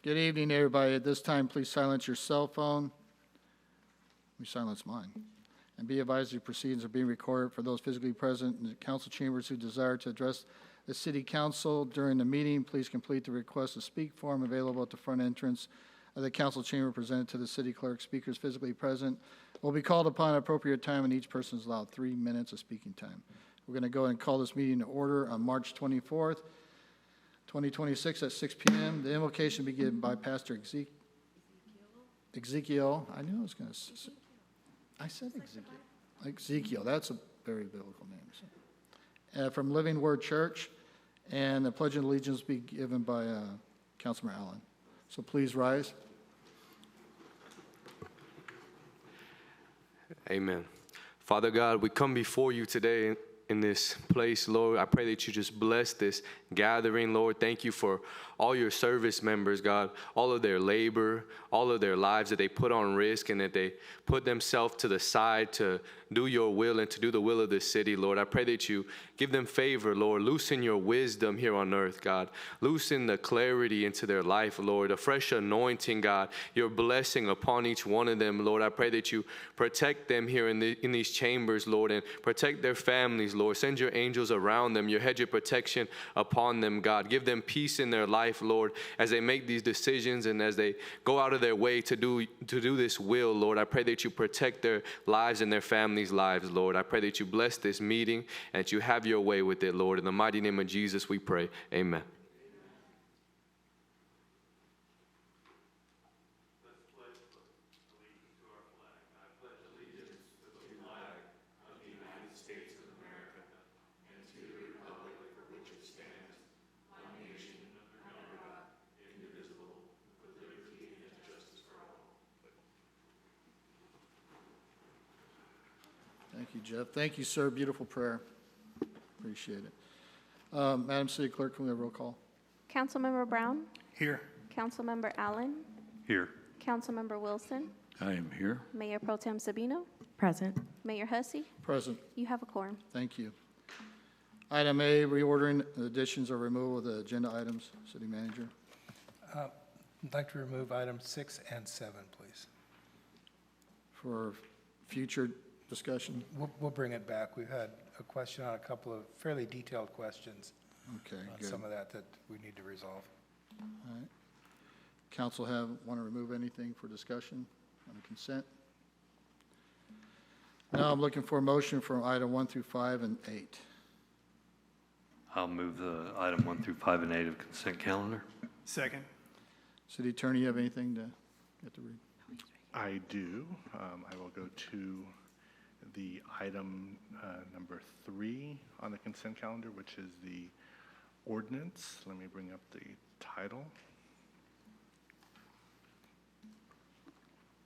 Good evening, everybody. At this time, please silence your cell phone. We silence mine. And be advised the proceedings are being recorded for those physically present in the council chambers who desire to address the city council during the meeting. Please complete the request to speak form available at the front entrance of the council chamber presented to the city clerk. Speakers physically present will be called upon at appropriate time, and each person is allowed 3 minutes of speaking time. We're going to go ahead and call this meeting to order on March 24th, 2026 at 6 p.m. The invocation will be given by Pastor Ezekiel. I knew I was going to say. I said Ezekiel. Ezekiel, that's a very biblical name. So. From Living Word Church, and the Pledge of Allegiance will be given by Councilman Allen. So please rise. Amen. Father God, we come before you today in this place, Lord. I pray that you just bless this gathering, Lord. Thank you for all your service members, God, all of their labor, all of their lives that they put on risk and that they put themselves to the side to do your will and to do the will of this city, Lord. I pray that you give them favor, Lord. Loosen your wisdom here on earth, God. Loosen the clarity into their life, Lord. A fresh anointing, God. Your blessing upon each one of them, Lord. I pray that you protect them here in these chambers, Lord, and protect their families, Lord. Send your angels around them, your hedge of protection upon them, God. Give them peace in their life, Lord, as they make these decisions and as they go out of their way to do this will, Lord. I pray that you protect their lives and their families' lives, Lord. I pray that you bless this meeting and that you have your way with it, Lord. In the mighty name of Jesus, we pray. Amen. Thank you, Jeff. Thank you, sir. Beautiful prayer. Appreciate it. Madam City Clerk, can we have a roll call? Councilmember Brown? Here. Councilmember Allen? Here. Councilmember Wilson? I am here. Mayor Pro Tem Sabino? Present. Mayor Hussey? Present. You have a quorum. Thank you. Item A, reordering additions or removal of the agenda items. City Manager. I'd like to remove items 6 and 7, please. For future discussion? We'll bring it back. We've had a question on a couple of fairly detailed questions Okay, on good. some of that we need to resolve. All right. Council want to remove anything for discussion on the consent? Now I'm looking for a motion for item 1 through 5 and 8. I'll move the item 1 through 5 and 8 of consent calendar. Second. City Attorney, you have anything to read? I do. I will go to the item number 3 on the consent calendar, which is the ordinance. Let me bring up the title.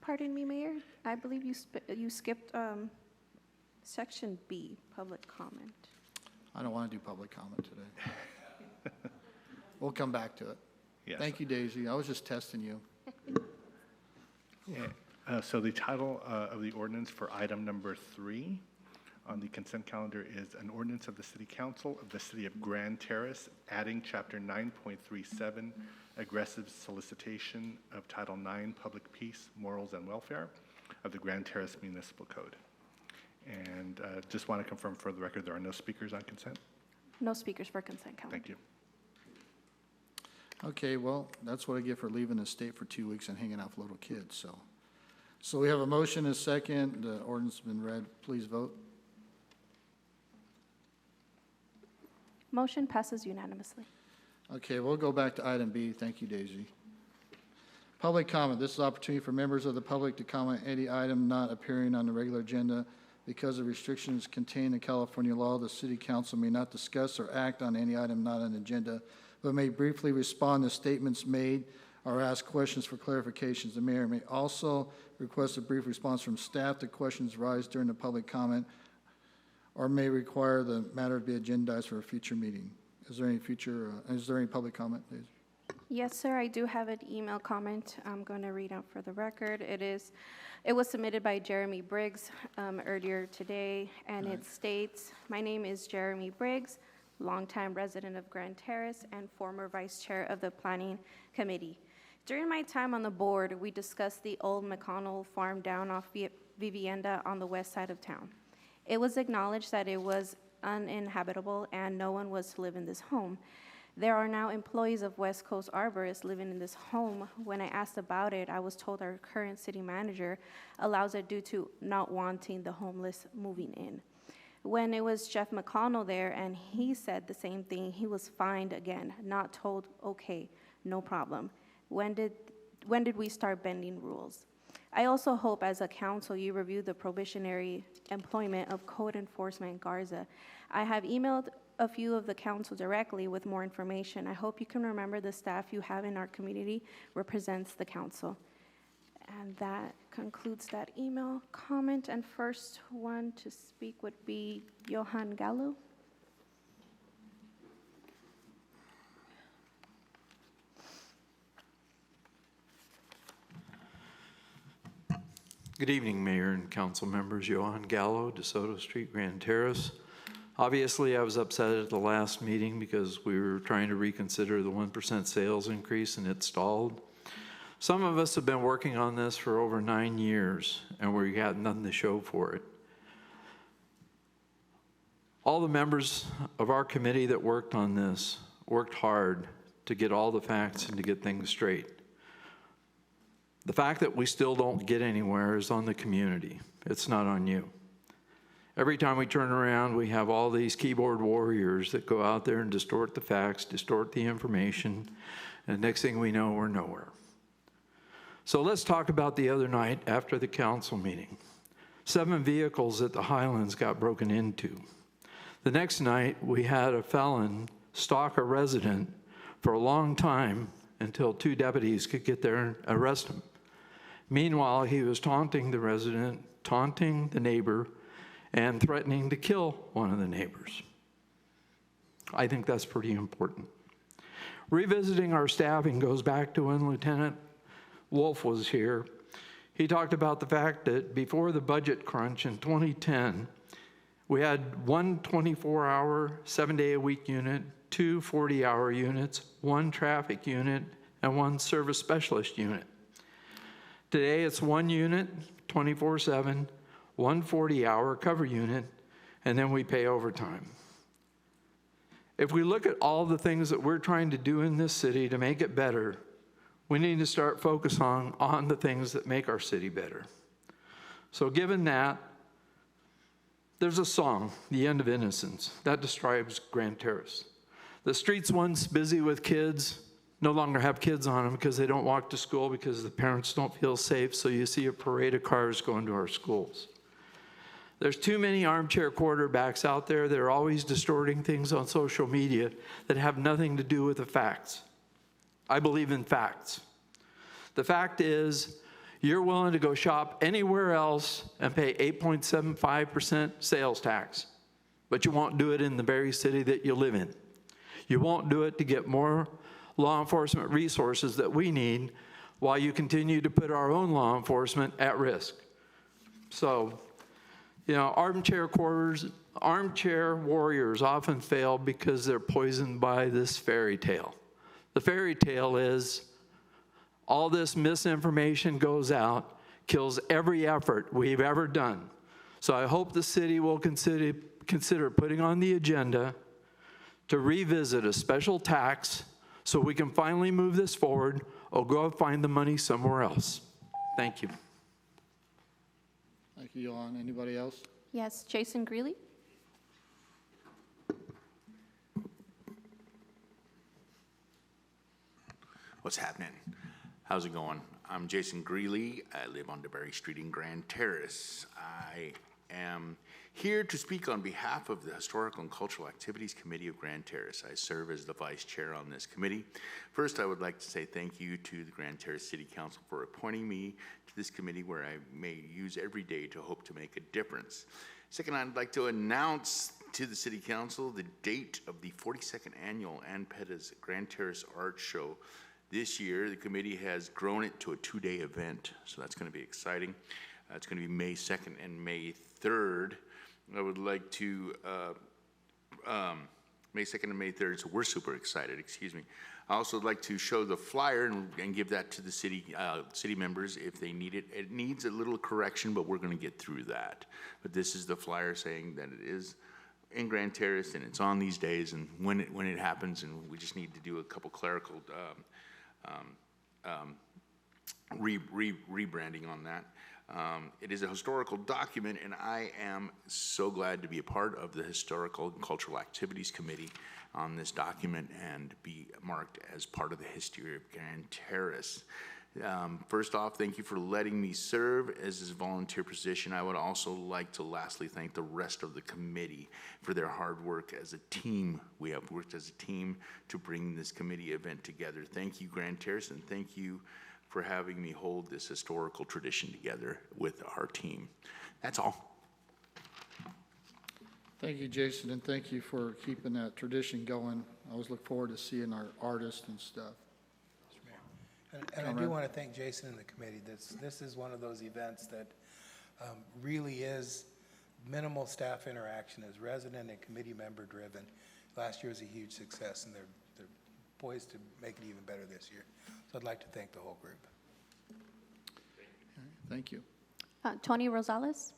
Pardon me, Mayor. I believe you skipped section B, public comment. I don't want to do public comment today. We'll come back to it. Yes. Thank you, Daisy. I was just testing you. So the title of the ordinance for item number 3 on the consent calendar is an ordinance of the City Council of the City of Grand Terrace, adding Chapter 9.37, aggressive solicitation of Title 9, Public Peace, Morals, and Welfare of the Grand Terrace Municipal Code. And just want to confirm for the record, there are no speakers on consent? No speakers for consent calendar. Thank you. Okay, well, that's what I get for leaving the state for 2 weeks and hanging out with little kids, So we have a motion and a second. The ordinance has been read. Please vote. Motion passes unanimously. Okay, we'll go back to item B. Thank you, Daisy. Public comment. This is an opportunity for members of the public to comment any item not appearing on the regular agenda. Because of restrictions contained in California law, the City Council may not discuss or act on any item not on the agenda, but may briefly respond to statements made or ask questions for clarifications. The mayor may also request a brief response from staff to questions raised during the public comment, or may require the matter to be agendized for a future meeting. Is there any public comment, Daisy? Yes, sir. I do have an email comment I'm going to read out for the record. It was submitted by Jeremy Briggs earlier today, and it states, "My name is Jeremy Briggs, longtime resident of Grand Terrace and former vice chair of the Planning Committee. During my time on the board, we discussed the old McConnell farm down off Vivienda on the west side of town. It was acknowledged that it was uninhabitable and no one was to live in this home. There are now employees of West Coast Arborists living in this home. When I asked about it, I was told our current city manager allows it due to not wanting the homeless moving in. When it was Jeff McConnell there and he said the same thing, he was fined again, not told, okay, no problem. When did we start bending rules? I also hope as a council you review the probationary employment of code enforcement Garza. I have emailed a few of the council directly with more information. I hope you can remember the staff you have in our community represents the council. And that concludes that email comment. And first one to speak would be Johan Gallo. Good evening, Mayor and council members. Johan Gallo, DeSoto Street, Grand Terrace. Obviously, I was upset at the last meeting because we were trying to reconsider the 1% sales increase and it stalled. Some of us have been working on this for over 9 years and we got nothing to show for it. All the members of our committee that worked on this worked hard to get all the facts and to get things straight. The fact that we still don't get anywhere is on the community. It's not on you. Every time we turn around, we have all these keyboard warriors that go out there and distort the facts, distort the information, and next thing we know, we're nowhere. So let's talk about the other night after the council meeting. 7 vehicles at the Highlands got broken into. The next night, we had a felon stalk a resident for a long time until 2 deputies could get there and arrest him. Meanwhile, he was taunting the resident, taunting the neighbor, and threatening to kill one of the neighbors. I think that's pretty important. Revisiting our staffing goes back to when Lieutenant Wolf was here. He talked about the fact that before the budget crunch in 2010, we had 1 24-hour, 7-day-a-week unit, 2 40-hour units, 1 traffic unit, and 1 service specialist unit. Today, it's 1 unit, 24/7, 1 40-hour cover unit, and then we pay overtime. If we look at all the things that we're trying to do in this city to make it better, we need to start focusing on the things that make our city better. So given that, there's a song, The End of Innocence, that describes Grand Terrace. The streets once busy with kids no longer have kids on them because they don't walk to school because the parents don't feel safe, so you see a parade of cars going to our schools. There's too many armchair quarterbacks out there that are always distorting things on social media that have nothing to do with the facts. I believe in facts. The fact is, you're willing to go shop anywhere else and pay 8.75% sales tax, but you won't do it in the very city that you live in. You won't do it to get more law enforcement resources that we need while you continue to put our own law enforcement at risk. So, you know, armchair warriors often fail because they're poisoned by this fairy tale. The fairy tale is all this misinformation goes out, kills every effort we've ever done. So I hope the city will consider putting on the agenda to revisit a special tax so we can finally move this forward or go find the money somewhere else. Thank you. Thank you, Johan. Anybody else? Yes, Jason Greeley. What's happening? How's it going? I'm Jason Greeley. I live on DeBerry Street in Grand Terrace. I am here to speak on behalf of the Historical and Cultural Activities Committee of Grand Terrace. I serve as the vice chair on this committee. First, I would like to say thank you to the Grand Terrace City Council for appointing me to this committee where I may use every day to hope to make a difference. Second, I'd like to announce to the City Council the date of the 42nd Annual Ann Pettis Grand Terrace Art Show. This year, the committee has grown it to a 2-day event, so that's going to be exciting. It's going to be May 2nd and May 3rd. I would like to May 2nd and May 3rd, so we're super excited, excuse me. I also would like to show the flyer and give that to the city members if they need it. It needs a little correction, but we're going to get through that. But this is the flyer saying that it is in Grand Terrace and it's on these days and when it happens, and we just need to do a couple clerical rebranding on that. It is a historical document, and I am so glad to be a part of the Historical and Cultural Activities Committee on this document and be marked as part of the history of Grand Terrace. First off, thank you for letting me serve as this volunteer position. I would also like to lastly thank the rest of the committee for their hard work as a team. We have worked as a team to bring this committee event together. Thank you, Grand Terrace, and thank you for having me hold this historical tradition together with our team. That's all. Thank you, Jason, and thank you for keeping that tradition going. I always look forward to seeing our artists and stuff. And I do want to thank Jason and the committee. This is one of those events that really is minimal staff interaction, is resident and committee member driven. Last year was a huge success, and they're poised to make it even better this year. So I'd like to thank the whole group. Thank you. Tony Rosales.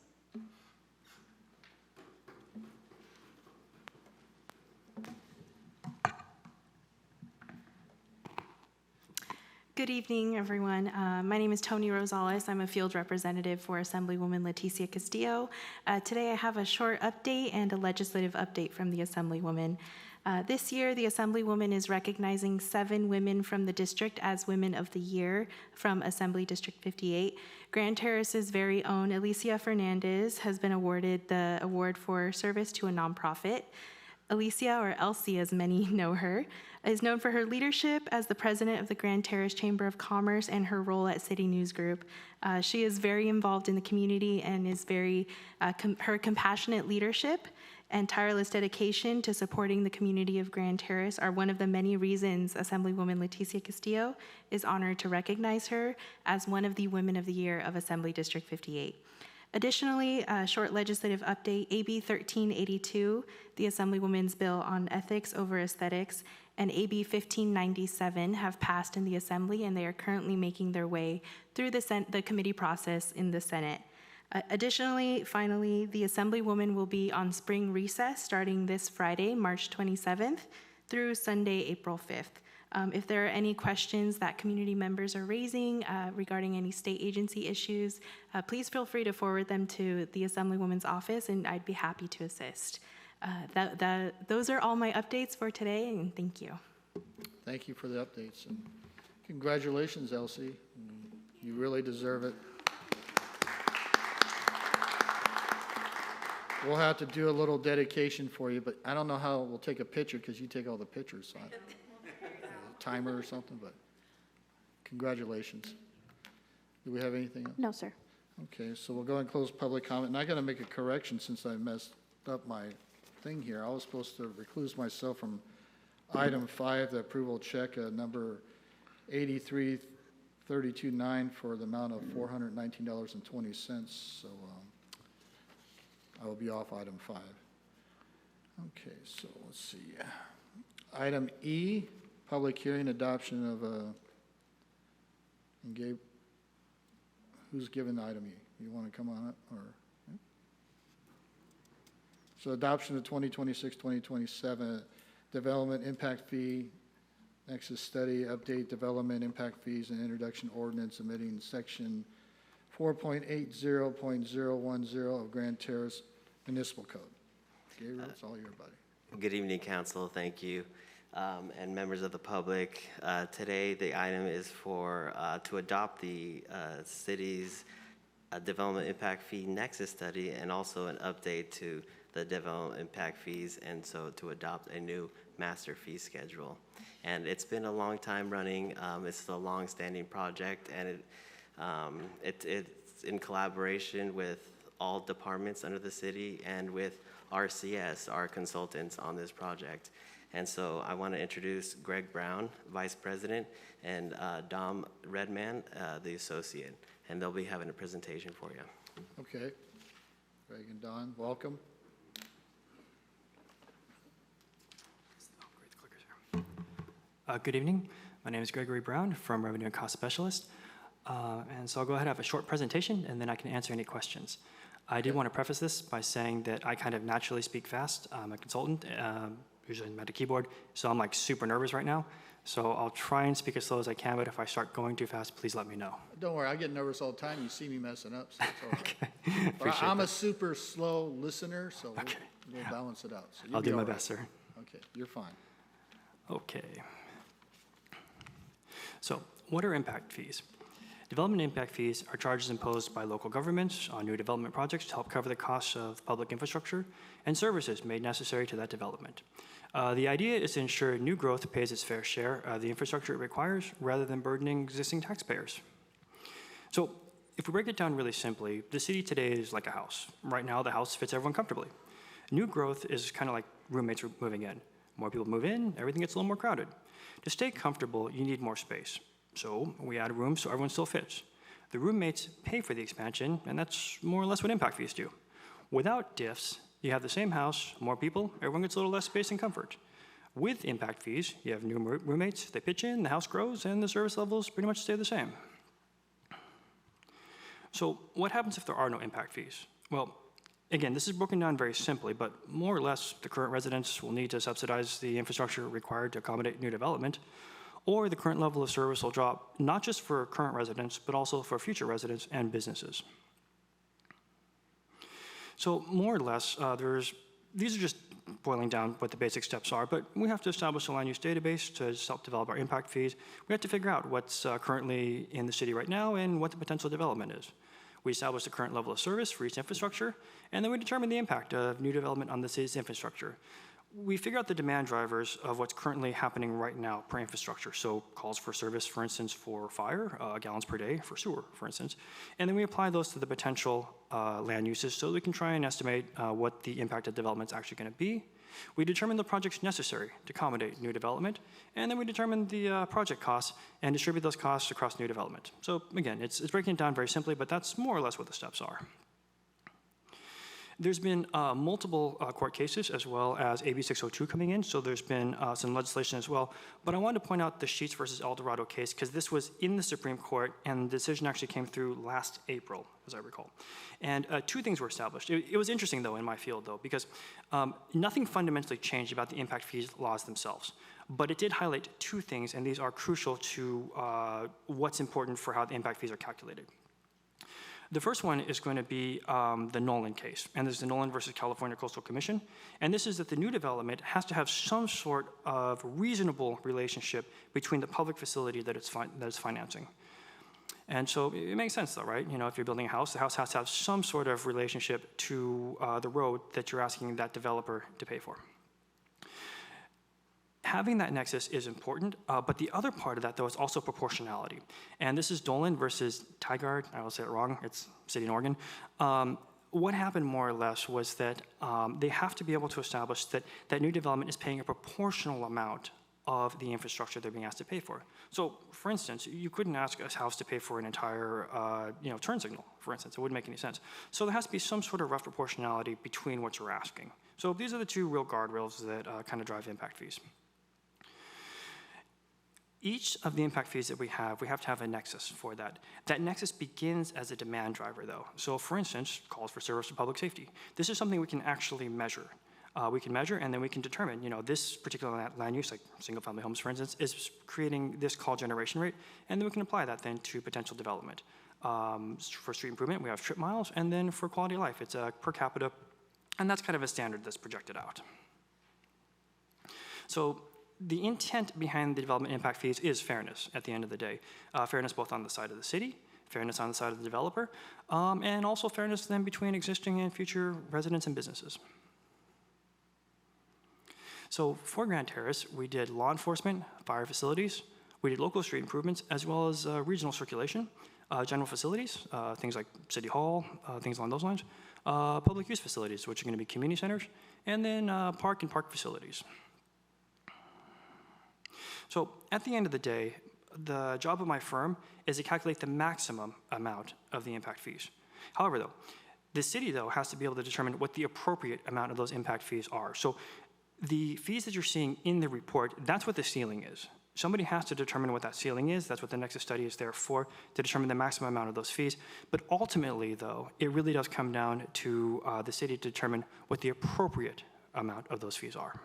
Good evening, everyone. My name is Tony Rosales. I'm a field representative for Assemblywoman Leticia Castillo. Today I have a short update and a legislative update from the Assemblywoman. This year, the Assemblywoman is recognizing 7 women from the district as Women of the Year from Assembly District 58. Grand Terrace's very own Alicia Fernandez has been awarded the award for service to a nonprofit. Alicia, or Elsie as many know her, is known for her leadership as the president of the Grand Terrace Chamber of Commerce and her role at City News Group. She is very involved in the community and is her compassionate leadership and tireless dedication to supporting the community of Grand Terrace are one of the many reasons Assemblywoman Leticia Castillo is honored to recognize her as one of the Women of the Year of Assembly District 58. Additionally, a short legislative update, AB 1382, the Assemblywoman's Bill on Ethics over Aesthetics, and AB 1597 have passed in the Assembly, and they are currently making their way through the committee process in the Senate. Additionally, finally, the Assemblywoman will be on spring recess starting this Friday, March 27th, through Sunday, April 5th. If there are any questions that community members are raising regarding any state agency issues, please feel free to forward them to the Assemblywoman's office, and I'd be happy to assist. Those are all my updates for today, and thank you. Thank you for the updates, and congratulations, Elsie. You really deserve it. We'll have to do a little dedication for you, but I don't know how we'll take a picture because you take all the pictures. So timer or something, but congratulations. Do we have anything else? No, sir. Okay, so we'll go and close public comment. And I got to make a correction since I messed up my thing here. I was supposed to recluse myself from item 5, the approval check number 83329 for the amount of $419.20. So I will be off item 5. Okay, so let's see. Item E, public hearing adoption of and Gabe, who's given item E? You want to come on up, or? Yeah. So adoption of 2026-2027 development impact fee, nexus study, update development impact fees and introduction ordinance amending section 4.80.010 of Grand Terrace Municipal Code. Gabriel, it's all your buddy. Good evening, Council. Thank you. And members of the public. Today, the item is for to adopt the city's development impact fee nexus study and also an update to the development impact fees, and so to adopt a new master fee schedule. And it's been a long time running. It's a long-standing project, and it's in collaboration with all departments under the city and with RCS, our consultants on this project. And so I want to introduce Greg Brown, Vice President, and Dom Redman, the Associate. And they'll be having a presentation for you. Okay. Greg and Don, welcome. Good evening. My name is Gregory Brown from Revenue and Cost Specialist. And so I'll go ahead and have a short presentation, and then I can answer any questions. I did want to preface this by saying that I kind of naturally speak fast. I'm a consultant, usually I'm at a keyboard, so I'm like super nervous right now. So I'll try and speak as slow as I can, but if I start going too fast, please let me know. Don't worry, I get nervous all the time. You see me messing up, so it's all right. Okay. But Appreciate I'm a that. super slow listener, so Okay. we'll balance it out. So you'll I'll be do my all right. best, sir. Okay, you're fine. Okay. So, what are impact fees? Development impact fees are charges imposed by local governments on new development projects to help cover the costs of public infrastructure and services made necessary to that development. The idea is to ensure new growth pays its fair share of the infrastructure it requires rather than burdening existing taxpayers. So, if we break it down really simply, the city today is like a house. Right now, the house fits everyone comfortably. New growth is kind of like roommates moving in. More people move in, everything gets a little more crowded. To stay comfortable, you need more space. So we add rooms so everyone still fits. The roommates pay for the expansion, and that's more or less what impact fees do. Without diffs, you have the same house, more people, everyone gets a little less space and comfort. With impact fees, you have new roommates, they pitch in, the house grows, and the service levels pretty much stay the same. So what happens if there are no impact fees? Well, again, this is broken down very simply, but more or less, the current residents will need to subsidize the infrastructure required to accommodate new development, or the current level of service will drop, not just for current residents, but also for future residents and businesses. So more or less, these are just boiling down what the basic steps are, but we have to establish a land use database to self-develop our impact fees. We have to figure out what's currently in the city right now and what the potential development is. We establish the current level of service for each infrastructure, and then we determine the impact of new development on the city's infrastructure. We figure out the demand drivers of what's currently happening right now per infrastructure. So calls for service, for instance, for fire, gallons per day for sewer, for instance. And then we apply those to the potential land uses so we can try and estimate what the impact of development is actually going to be. We determine the projects necessary to accommodate new development, and then we determine the project costs and distribute those costs across new development. So again, it's breaking it down very simply, but that's more or less what the steps are. There's been multiple court cases as well as AB 602 coming in, so there's been some legislation as well. But I wanted to point out the Sheets versus Eldorado case because this was in the Supreme Court and the decision actually came through last April, as I recall. And two things were established. It was interesting, though, in my field, though, because nothing fundamentally changed about the impact fees laws themselves. But it did highlight two things, and these are crucial to what's important for how the impact fees are calculated. The first one is going to be the Nolan case, and this is the Nolan versus California Coastal Commission. And this is that the new development has to have some sort of reasonable relationship between the public facility that it's financing. And so it makes sense, though, right? You know, if you're building a house, the house has to have some sort of relationship to the road that you're asking that developer to pay for. Having that nexus is important, but the other part of that, though, is also proportionality. And this is Dolan versus Tigard. I will say it wrong. It's city in Oregon. What happened more or less was that they have to be able to establish that that new development is paying a proportional amount of the infrastructure they're being asked to pay for. So, for instance, you couldn't ask a house to pay for an entire, turn signal, for instance. It wouldn't make any sense. So there has to be some sort of rough proportionality between what you're asking. So these are the two real guardrails that kind of drive impact fees. Each of the impact fees that we have to have a nexus for that. That nexus begins as a demand driver, though. So, for instance, calls for service for public safety. This is something we can actually measure. We can measure, and then we can determine, this particular land use, like single-family homes, for instance, is creating this call generation rate, and then we can apply that then to potential development. For street improvement, we have trip miles, and then for quality of life, it's per capita, and that's kind of a standard that's projected out. So, the intent behind the development impact fees is fairness at the end of the day. Fairness both on the side of the city, fairness on the side of the developer, and also fairness then between existing and future residents and businesses. So for Grand Terrace, we did law enforcement, fire facilities, we did local street improvements, as well as regional circulation, general facilities, things like City Hall, things along those lines, public use facilities, which are going to be community centers, and then park and park facilities. So at the end of the day, the job of my firm is to calculate the maximum amount of the impact fees. However, though, the city, though, has to be able to determine what the appropriate amount of those impact fees are. So the fees that you're seeing in the report, that's what the ceiling is. somebody has to determine what that ceiling is. That's what the Nexus study is there for, to determine the maximum amount of those fees. But ultimately, though, it really does come down to the city to determine what the appropriate amount of those fees are.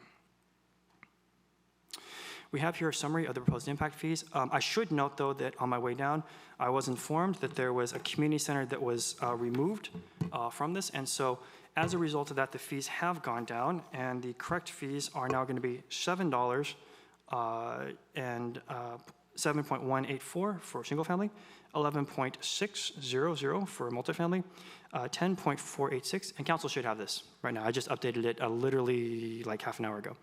We have here a summary of the proposed impact fees. I should note, though, that on my way down, I was informed that there was a community center that was removed from this, and so as a result of that, the fees have gone down, and the correct fees are now going to be $7 and 7.184 for single family, 11.600 for multifamily, 10.486, and council should have this right now. I just updated it literally like half an hour ago.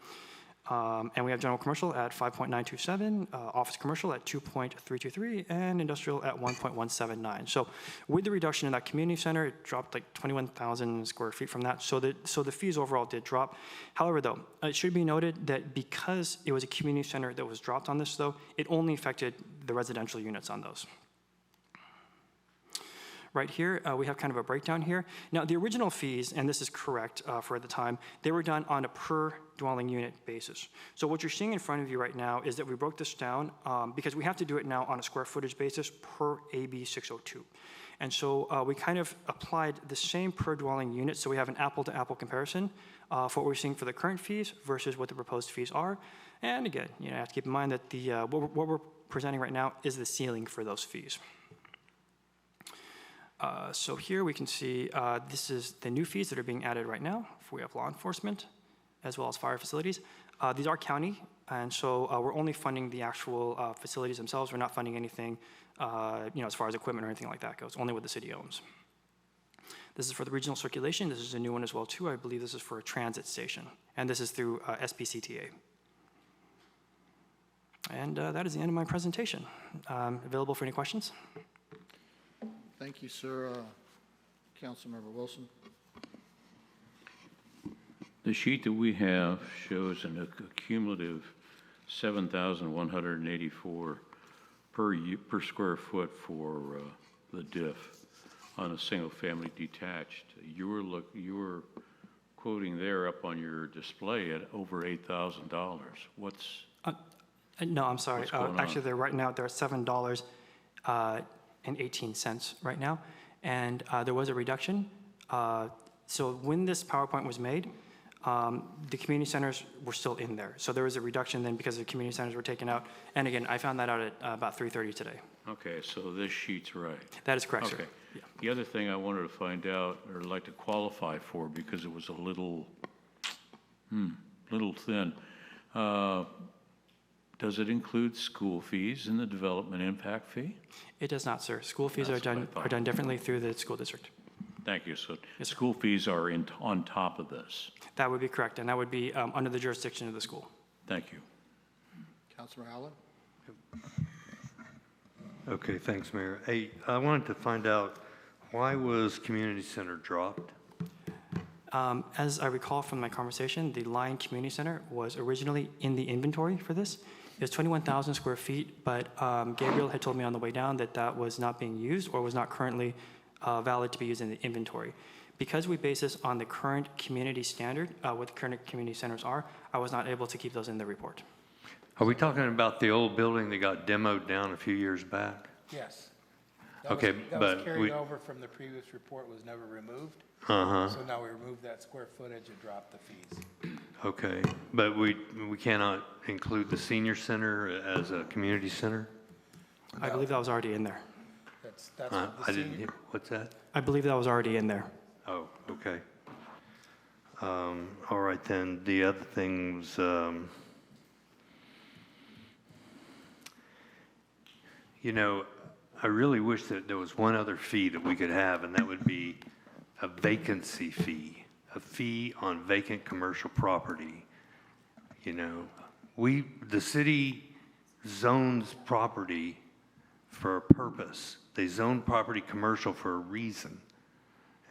And we have general commercial at 5.927, office commercial at 2.323, and industrial at 1.179. So with the reduction in that community center, it dropped like 21,000 square feet from that. So the fees overall did drop. However, though, it should be noted that because it was a community center that was dropped on this, though, it only affected the residential units on those. Right here, we have kind of a breakdown here. Now, the original fees, and this is correct for the time, they were done on a per dwelling unit basis. So what you're seeing in front of you right now is that we broke this down because we have to do it now on a square footage basis per AB 602. And so we kind of applied the same per dwelling unit, so we have an apple-to-apple comparison for what we're seeing for the current fees versus what the proposed fees are. And again, you have to keep in mind that the what we're presenting right now is the ceiling for those fees. So here we can see this is the new fees that are being added right now. We have law enforcement as well as fire facilities. These are county, and so we're only funding the actual facilities themselves. We're not funding anything, as far as equipment or anything like that goes, only what the city owns. This is for the regional circulation. This is a new one as well, too. I believe this is for a transit station, and this is through SPCTA. And that is the end of my presentation. Available for any questions? Thank you, sir. Councilmember Wilson. The sheet that we have shows a cumulative 7,184 per square foot for the diff on a single-family detached. You were quoting there up on your display at over $8,000. What's no, I'm sorry. Actually, on? right now they're $7.18 right now, and there was a reduction. So when this PowerPoint was made, the community centers were still in there. So there was a reduction then because the community centers were taken out. And again, I found that out at about 3:30 today. Okay, so this sheet's right. That is correct, okay. sir. Yeah. The other thing I wanted to find out, or like to qualify for, because it was a little thin, does it include school fees in the development impact fee? It does not, sir. School fees are done differently through the school district. Thank you. So yes, school fees are on top of this. That would be correct, and that would be under the jurisdiction of the school. Thank you. Councilor Allen. Okay, thanks, Mayor. Hey, I wanted to find out, why was community center dropped? As I recall from my conversation, the Lyon Community Center was originally in the inventory for this. It was 21,000 square feet, but Gabriel had told me on the way down that that was not being used or was not currently valid to be used in the inventory. Because we base this on the current community standard, what the current community centers are, I was not able to keep those in the report. Are we talking about the old building that got demoed down a few years back? Yes. Okay, that but was carried over from the previous report, was never removed. Uh-huh. So now we removed that square footage and dropped the fees. Okay, but we cannot include the senior center as a community center? I believe that was already in there. That's what the I didn't senior, hear, what's that? I believe that was already in there. Oh, okay. All right, then, the other things, I really wish that there was one other fee that we could have, and that would be a vacancy fee, a fee on vacant commercial property. The city zones property for a purpose. They zone property commercial for a reason.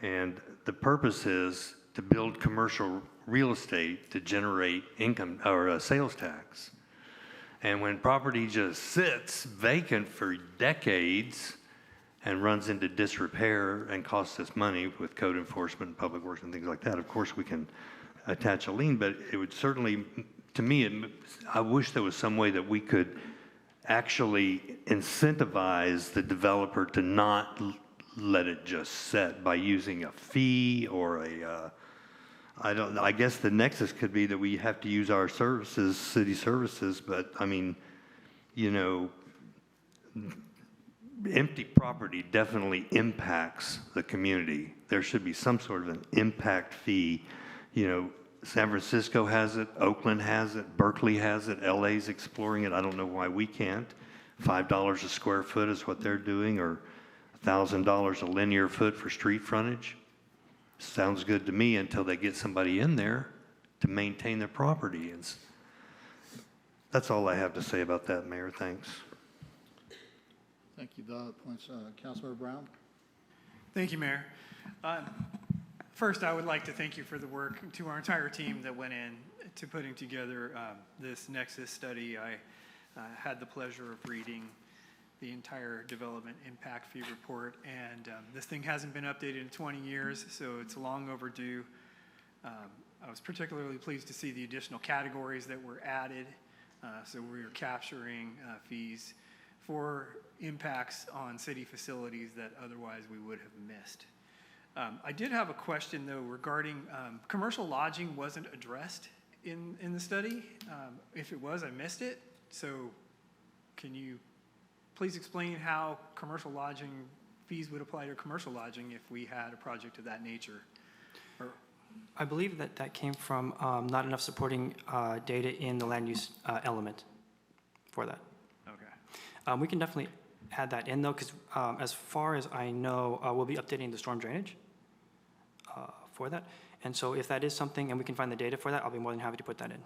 And the purpose is to build commercial real estate to generate income or sales tax. And when property just sits vacant for decades and runs into disrepair and costs us money with code enforcement, public works, and things like that, of course we can attach a lien, but it would certainly to me, I wish there was some way that we could actually incentivize the developer to not let it just set by using a fee or I guess the nexus could be that we have to use our services, city services, but I mean, you know, empty property definitely impacts the community. There should be some sort of an impact fee. You know, San Francisco has it, Oakland has it, Berkeley has it, LA's exploring it. I don't know why we can't. $5 a square foot is what they're doing, or $1,000 a linear foot for street frontage. Sounds good to me until they get somebody in there to maintain their property. That's all I have to say about that, Mayor. Thanks. Thank you, Doug. Points, Councilmember Brown? Thank you, Mayor. First, I would like to thank you for the work to our entire team that went in to putting together this Nexus study. I had the pleasure of reading the entire development impact fee report, and this thing hasn't been updated in 20 years, so it's long overdue. I was particularly pleased to see the additional categories that were added, so we're capturing fees for impacts on city facilities that otherwise we would have missed. I did have a question, though, regarding commercial lodging wasn't addressed in the study. If it was, I missed it. So can you please explain how commercial lodging fees would apply to commercial lodging if we had a project of that nature? I believe that came from not enough supporting data in the land use element for that. Okay. We can definitely add that in, though, because as far as I know, we'll be updating the storm drainage for that. And so if that is something, and we can find the data for that, I'll be more than happy to put that in.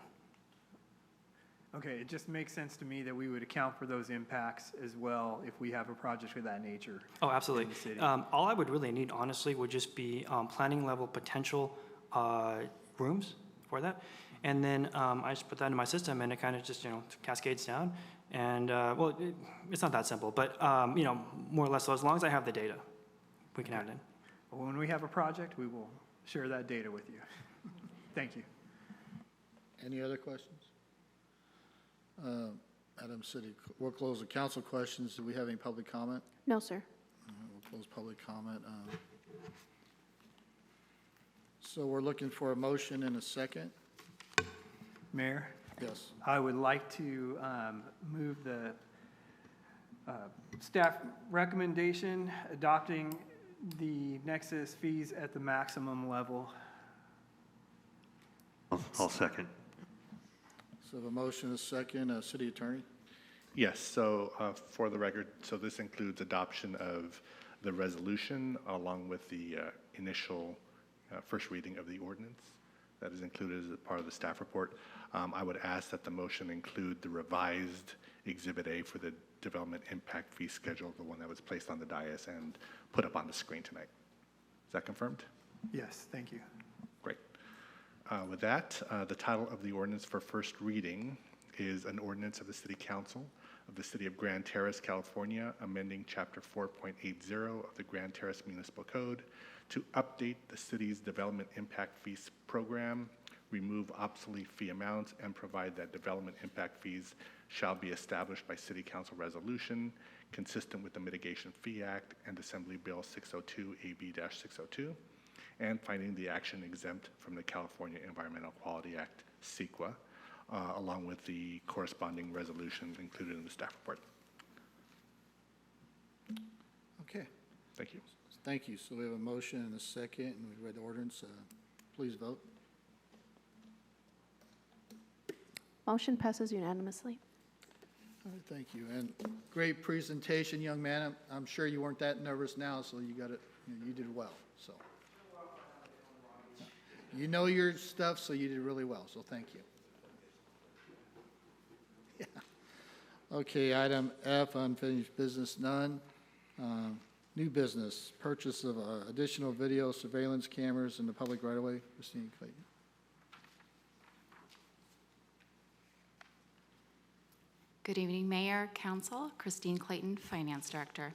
Okay, it just makes sense to me that we would account for those impacts as well if we have a project of that nature. Oh, absolutely. In the city. All I would really need, honestly, would just be planning level potential rooms for that. And then I just put that in my system, and it kind of just, cascades down. And, well, it's not that simple, but, more or less, so as long as I have the data, we can add it in. Well, when we have a project, we will share that data with you. Thank you. Any other questions? Madam City, we'll close the council questions. Do we have any public comment? No, sir. We'll close public comment. So we're looking for a motion and a second. Mayor? Yes. I would like to move the staff recommendation adopting the Nexus fees at the maximum level. I'll second. So the motion is second. City Attorney? Yes, so for the record, so this includes adoption of the resolution along with the initial first reading of the ordinance that is included as a part of the staff report. I would ask that the motion include the revised Exhibit A for the development impact fee schedule, the one that was placed on the dais and put up on the screen tonight. Is that confirmed? Yes, thank you. Great. With that, the title of the ordinance for first reading is an ordinance of the City Council of the City of Grand Terrace, California, amending Chapter 4.80 of the Grand Terrace Municipal Code to update the city's development impact fees program, remove obsolete fee amounts, and provide that development impact fees shall be established by City Council resolution consistent with the Mitigation Fee Act and Assembly Bill 602 AB-602, and finding the action exempt from the California Environmental Quality Act, CEQA, along with the corresponding resolution included in the staff report. Okay. Thank you. Thank you. So we have a motion and a second, and we read the ordinance. Please vote. Motion passes unanimously. All right, thank you. And great presentation, young man. I'm sure you weren't that nervous now, so you got it. You did well. So you know your stuff, so you did really well. So thank you. Yeah. Okay. Item F, unfinished business, none. New business, purchase of additional video surveillance cameras in the public right-of-way. Christine Clayton. Good evening, Mayor, Council. Christine Clayton, Finance Director.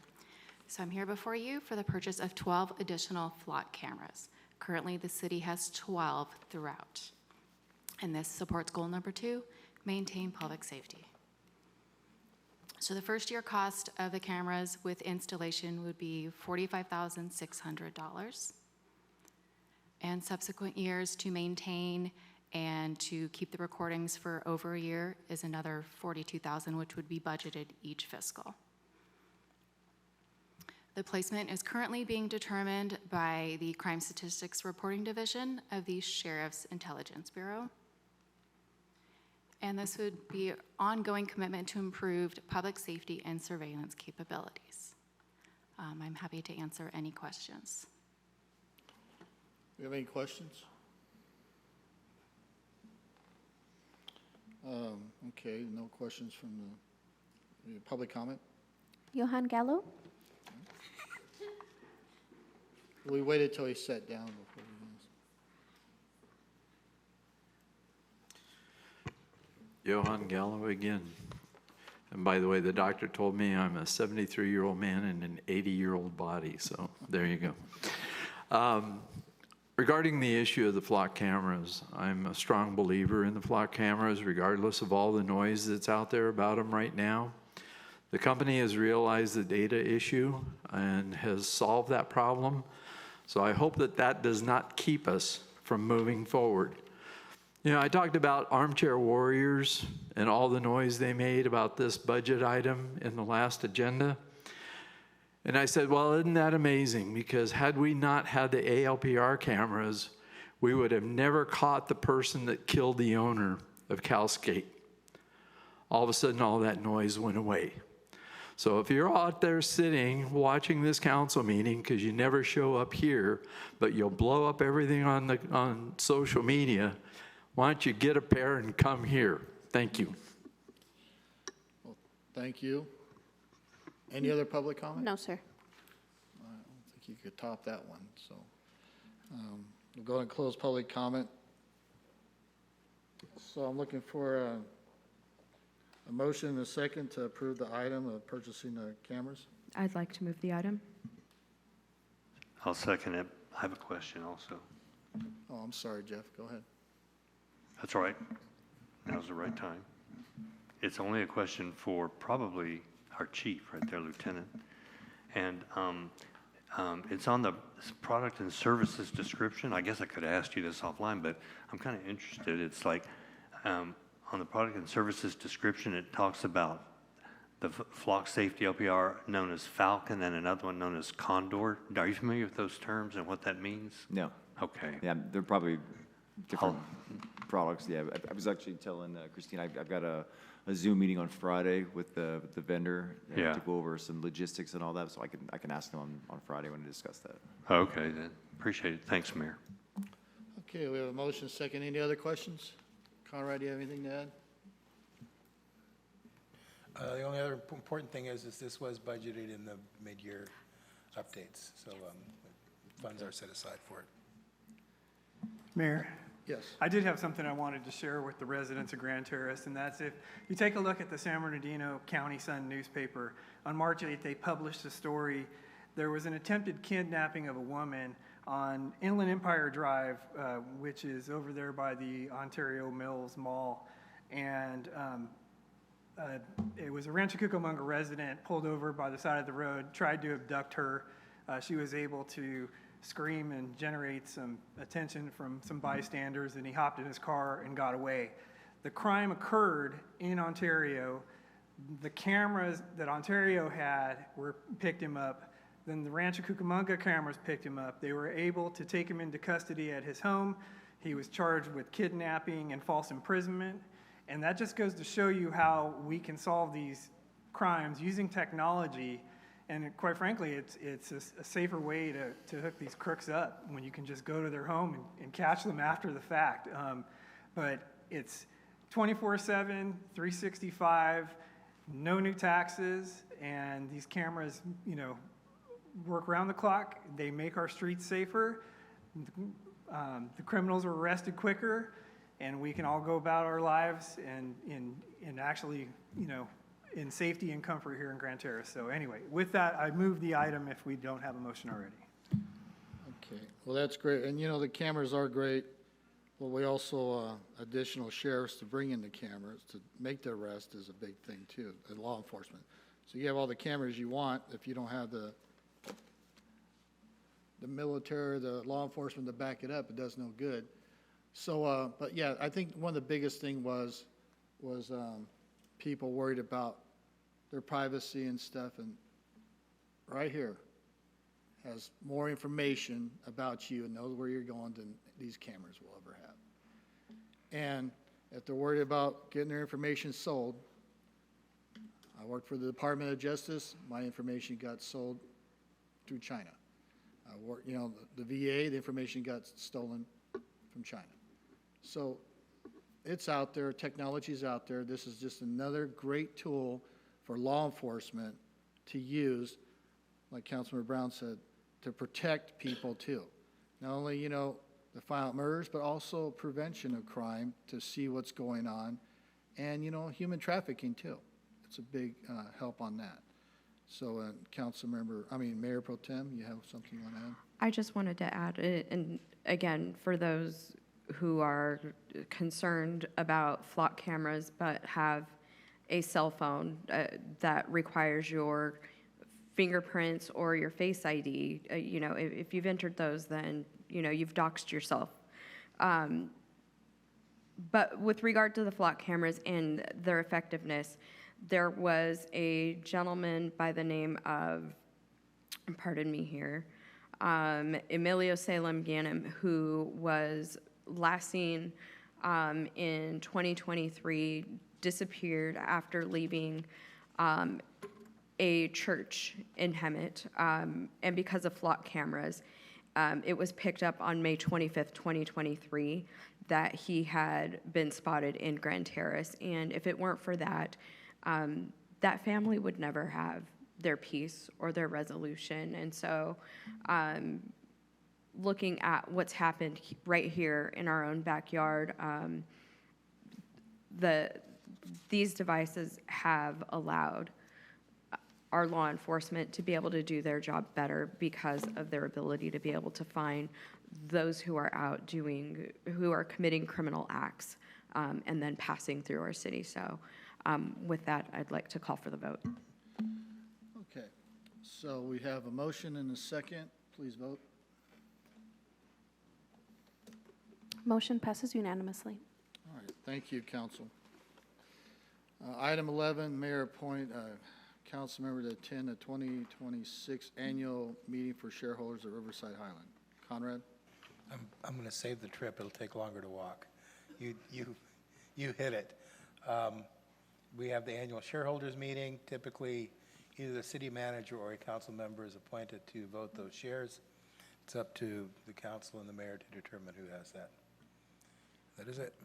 So I'm here before you for the purchase of 12 additional flock cameras. Currently, the city has 12 throughout. And this supports goal number 2, maintain public safety. So the first year cost of the cameras with installation would be $45,600. And subsequent years to maintain and to keep the recordings for over a year is another $42,000, which would be budgeted each fiscal. The placement is currently being determined by the Crime Statistics Reporting Division of the Sheriff's Intelligence Bureau. And this would be an ongoing commitment to improved public safety and surveillance capabilities. I'm happy to answer any questions. Do you have any questions? Okay, no questions from the public comment? Johan Gallo. We waited till he sat down before we asked. Johan Gallo again. And by the way, the doctor told me I'm a 73-year-old man in an 80-year-old body, so there you go. Regarding the issue of the flock cameras, I'm a strong believer in the flock cameras, regardless of all the noise that's out there about them right now. The company has realized the data issue and has solved that problem. So I hope that that does not keep us from moving forward. You know, I talked about armchair warriors and all the noise they made about this budget item in the last agenda. And I said, well, isn't that amazing? Because had we not had the ALPR cameras, we would have never caught the person that killed the owner of CalScape. All of a sudden, all that noise went away. So if you're out there sitting, watching this council meeting, because you never show up here, but you'll blow up everything on social media, why don't you get a pair and come here? Thank you. Well, thank you. Any other public comment? No, sir. I don't think you could top that one, so. We'll go and close public comment. So I'm looking for a motion and a second to approve the item of purchasing the cameras. I'd like to move the item. I'll second it. I have a question also. Oh, I'm sorry, Jeff, go ahead. That's all right. Now's the right time. It's only a question for probably our chief right there, Lieutenant. And it's on the product and services description. I guess I could have asked you this offline, but I'm kind of interested. It's like on the product and services description, it talks about the flock safety LPR known as Falcon and another one known as Condor. Are you familiar with those terms and what that means? No. Okay. Yeah, they're probably different products. Yeah, I was actually telling Christine, I've got a Zoom meeting on Friday with the vendor to go over some logistics and all that, so I can ask them on Friday when to discuss that. Okay, then. Appreciate it. Thanks, Mayor. Okay, we have a motion second. Any other questions? Conrad, do you have anything to add? The only other important thing is this was budgeted in the mid-year updates, so funds are set aside for it. Mayor? Yes. I did have something I wanted to share with the residents of Grand Terrace, and that's if you take a look at the San Bernardino County Sun newspaper, on March 8th, they published a story. There was an attempted kidnapping of a woman on Inland Empire Drive, which is over there by the Ontario Mills Mall. And it was a Rancho Cucamonga resident pulled over by the side of the road, tried to abduct her. She was able to scream and generate some attention from some bystanders, and he hopped in his car and got away. The crime occurred in Ontario. The cameras that Ontario had picked him up. Then the Rancho Cucamonga cameras picked him up. They were able to take him into custody at his home. He was charged with kidnapping and false imprisonment. And that just goes to show you how we can solve these crimes using technology. And quite frankly, it's a safer way to hook these crooks up when you can just go to their home and catch them after the fact. But it's 24/7, 365, no new taxes, and these cameras, work around the clock. They make our streets safer. The criminals are arrested quicker, and we can all go about our lives and actually, in safety and comfort here in Grand Terrace. So anyway, with that, I move the item if we don't have a motion already. Okay, well, that's great. And the cameras are great. Well, we also, additional sheriffs to bring in the cameras to make the arrest is a big thing too, and law enforcement. So you have all the cameras you want, if you don't have the military, the law enforcement to back it up, it does no good. So, but yeah, I think one of the biggest thing was people worried about their privacy and stuff, and right here has more information about you and knows where you're going than these cameras will ever have. And if they're worried about getting their information sold, I worked for the Department of Justice, my information got sold through China. I worked, you know, the VA, the information got stolen from China. So it's out there, technology's out there. This is just another great tool for law enforcement to use, like Councilmember Brown said, to protect people too. Not only, you know, the violent murders, but also prevention of crime to see what's going on. And, you know, human trafficking too. It's a big help on that. So, Mayor Pro Tem, you have something you want to add? I just wanted to add, and again, for those who are concerned about flock cameras but have a cell phone that requires your fingerprints or your face ID, you know, if you've entered those, then, you know, you've doxed yourself. But with regard to the flock cameras and their effectiveness, there was a gentleman by the name of, pardon me here, Emilio Salem Ganem, who was last seen in 2023, disappeared after leaving a church in Hemet, and because of flock cameras, it was picked up on May 25th, 2023, that he had been spotted in Grand Terrace. And if it weren't for that, that family would never have their peace or their resolution. And so looking at what's happened right here in our own backyard, these devices have allowed our law enforcement to be able to do their job better because of their ability to be able to find those who are out who are committing criminal acts, and then passing through our city. So with that, I'd like to call for the vote. Okay, so we have a motion and a second. Please vote. Motion passes unanimously. All right, thank you, council. Item 11, mayor appoint council member to attend the 2026 annual meeting for shareholders of Riverside Highland. Conrad? I'm going to save the trip. It'll take longer to walk. You hit it. We have the annual shareholders meeting. Typically, either the city manager or a council member is appointed to vote those shares. It's up to the council and the mayor to determine who has that. That is it.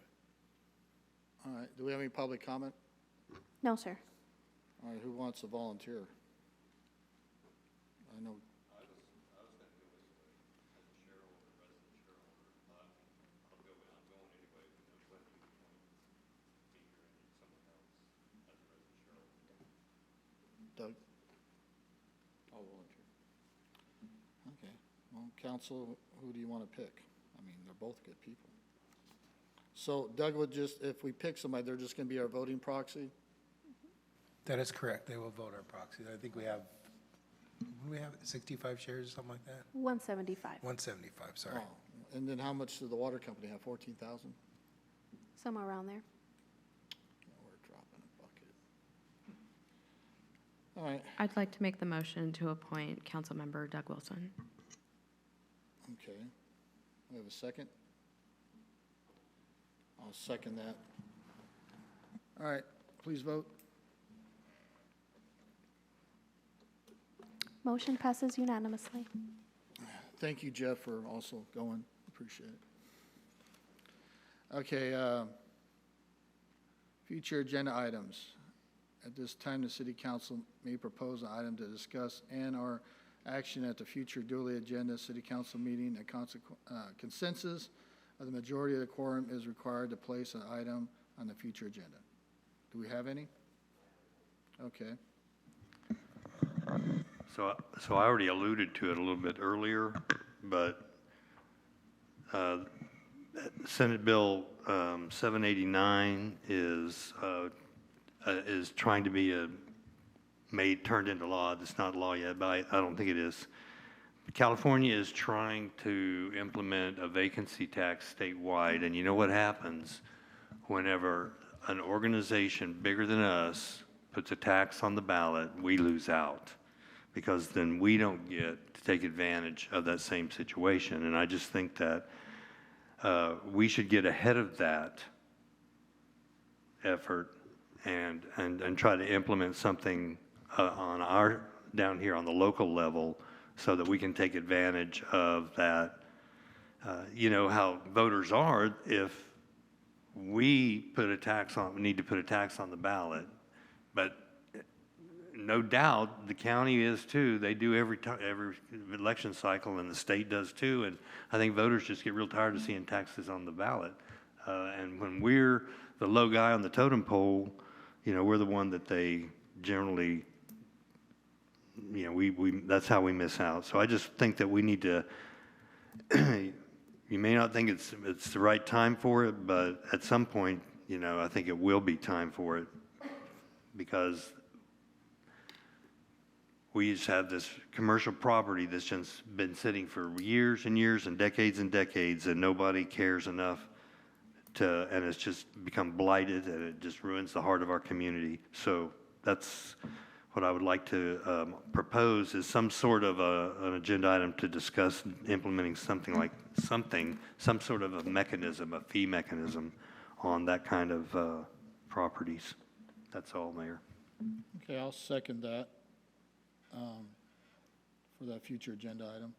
All right, do we have any public comment? No, sir. All right, who wants to volunteer? I know. Doug? I'll volunteer. Okay, well, council, who do you want to pick? I mean, they're both good people. So Doug would just, if we pick somebody, they're just going to be our voting proxy? That is correct. They will vote our proxies. I think we have, what do we have, 65 shares or something like that? 175. 175, sorry. Oh, and then how much does the water company have, 14,000? Somewhere around there. We're dropping a bucket. All right, I'd like to make the motion to appoint Councilmember Doug Wilson. okay. We have a second? I'll second that. All right, please vote. Motion passes unanimously. Thank you, Jeff, for also going. Appreciate it. Okay, future agenda items. At this time, the city council may propose an item to discuss and/or action at the future duly agenda city council meeting. A consensus of the majority of the quorum is required to place an item on the future agenda. Do we have any? Okay. So I already alluded to it a little bit earlier, but Senate Bill 789 is trying to be turned into law. It's not law yet, but I don't think it is. California is trying to implement a vacancy tax statewide, and you know what happens whenever an organization bigger than us puts a tax on the ballot? We lose out, because then we don't get to take advantage of that same situation. And I just think that we should get ahead of that effort and try to implement something down here on the local level, so that we can take advantage of that. You know how voters are. If we need to put a tax on the ballot, but no doubt the county is too. They do every election cycle, and the state does too. And I think voters just get real tired of seeing taxes on the ballot. And when we're the low guy on the totem pole, you know, we're the one that they generally, you know, that's how we miss out. So I just think that we need to, you may not think it's the right time for it, but at some point, you know, I think it will be time for it, because we just have this commercial property that's just been sitting for years and years and decades, and nobody cares enough and it's just become blighted, and it just ruins the heart of our community. So that's what I would like to propose, is some sort of an agenda item to discuss implementing some sort of a mechanism, a fee mechanism on that kind of properties. That's all, Mayor. Okay, I'll second that for that future agenda item.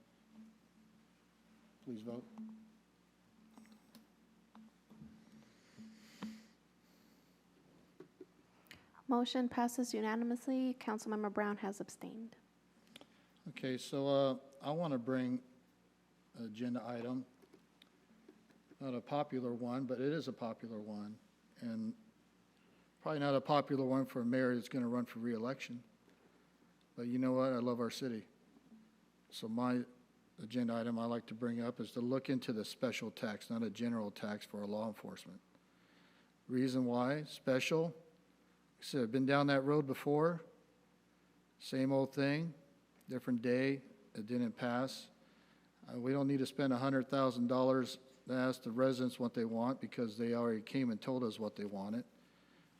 Please vote. Motion passes unanimously. Councilmember Brown has abstained. Okay, so I want to bring an agenda item, not a popular one, but it is a popular one, and probably not a popular one for a mayor that's going to run for re-election. But you know what? I love our city. So my agenda item I like to bring up is to look into the special tax, not a general tax for law enforcement. Reason why? Special. I said, I've been down that road before. Same old thing, different day. It didn't pass. We don't need to spend $100,000 to ask the residents what they want, because they already came and told us what they wanted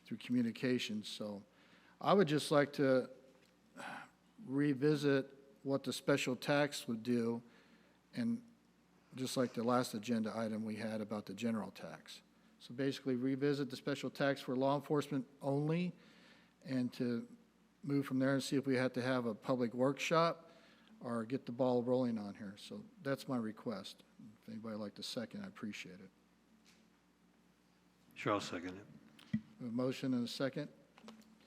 through communications. So I would just like to revisit what the special tax would do, and just like the last agenda item we had about the general tax. So basically revisit the special tax for law enforcement only, and to move from there and see if we have to have a public workshop or get the ball rolling on here. So that's my request. If anybody would like to second, I appreciate it. Sure, I'll second it. A motion and a second.